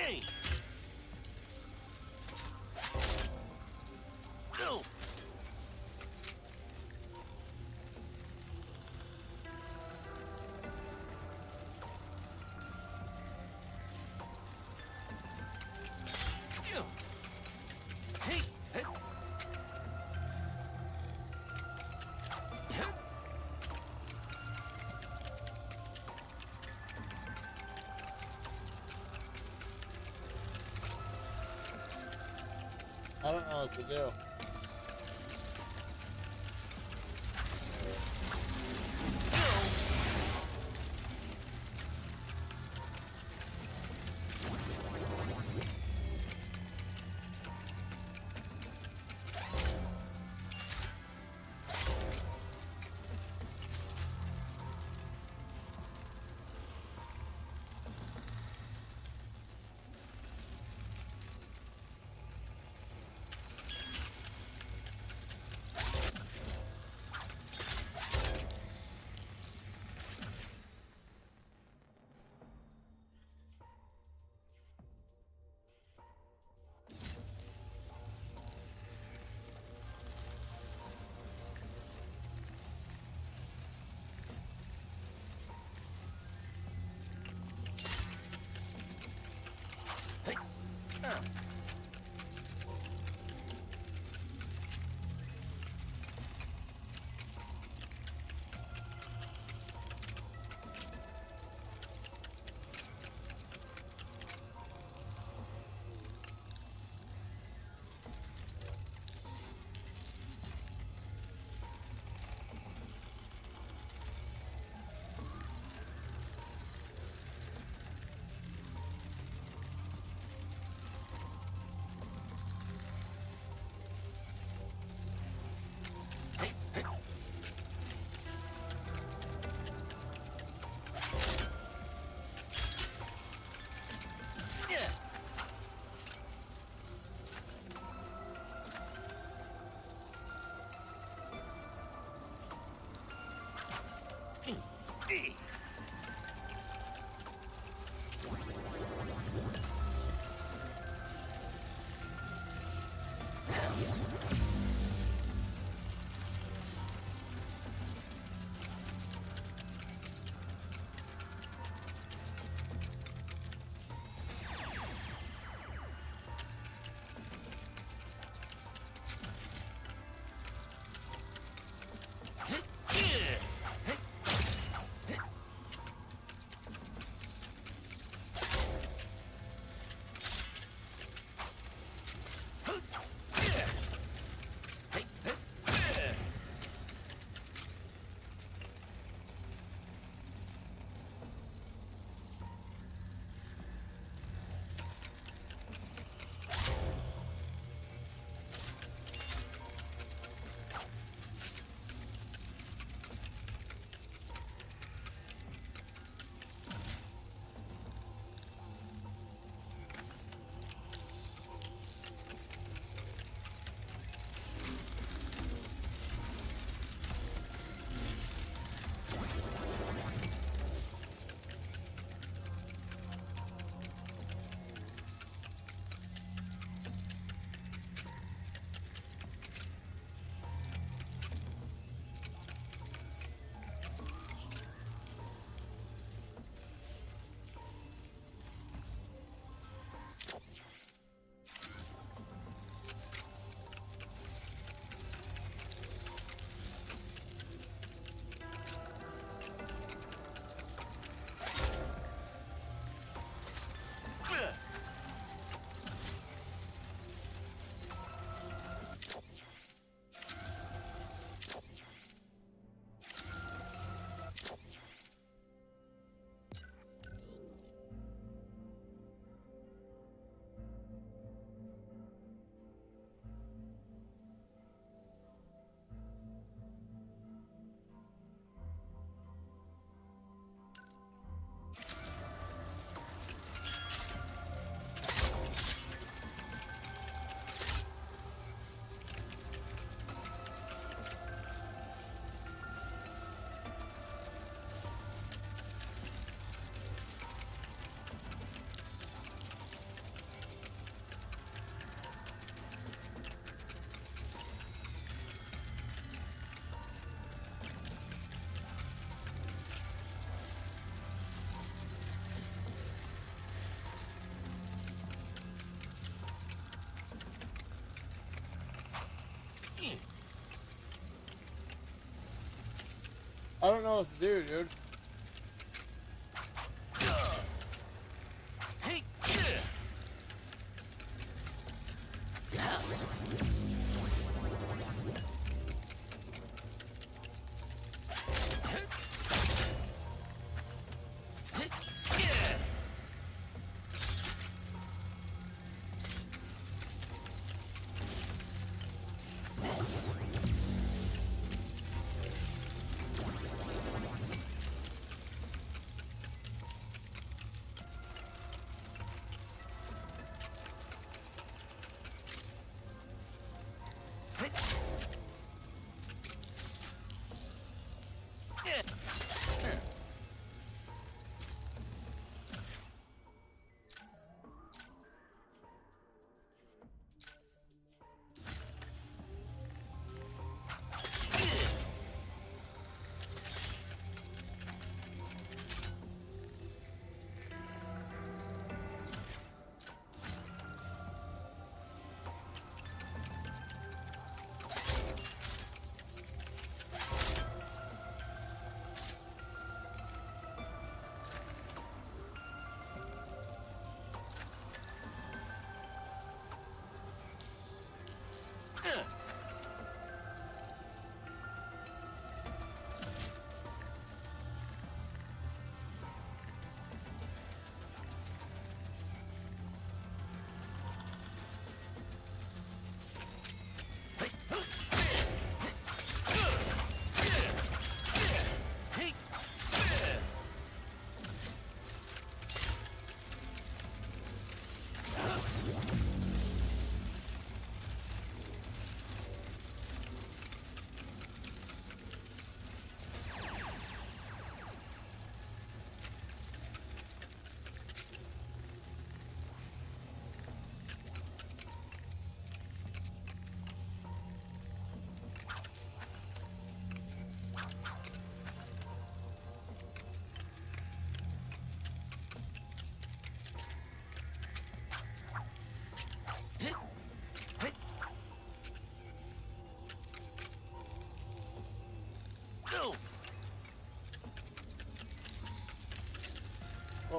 Hey! No! Hey! Hey! I don't know what to do. I don't know what to do, dude.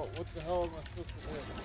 Oh, what the hell am I supposed to do?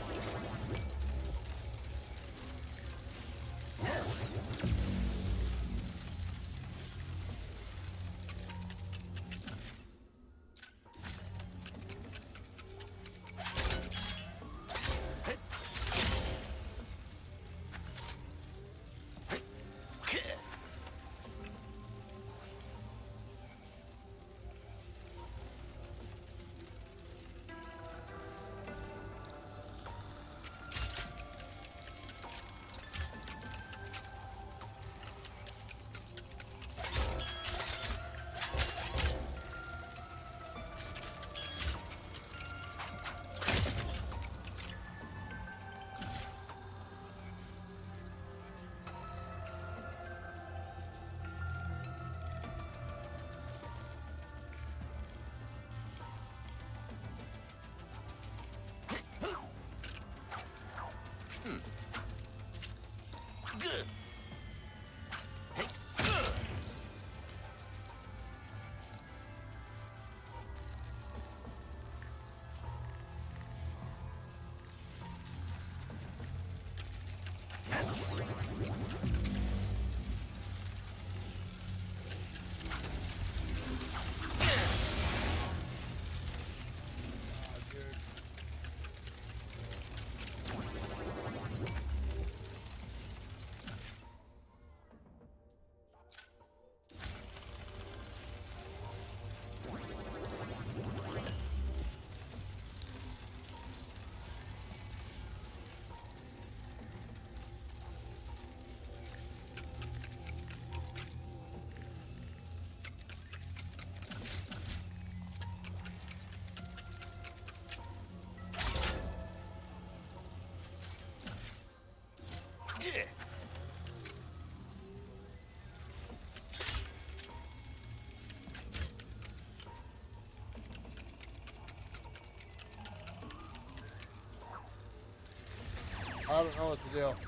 I don't know what to do.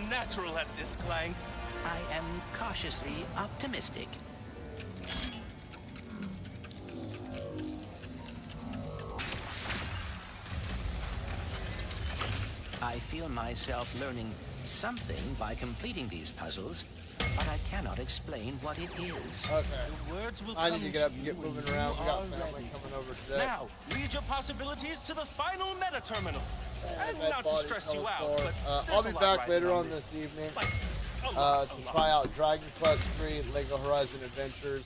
natural at this, Clank. I am cautiously optimistic. I feel myself learning something by completing these puzzles, but I cannot explain what it is. Okay. The words will I come need to get up and you get when moving you around. We got are family ready. coming over today. Now, lead your possibilities to the final meta terminal. And Bed not to body, stress you color out, sword. but I'll there's be a lot back riding later on on this evening Like, a to lot. try out Dragon Quest III, Lego Horizon Adventures.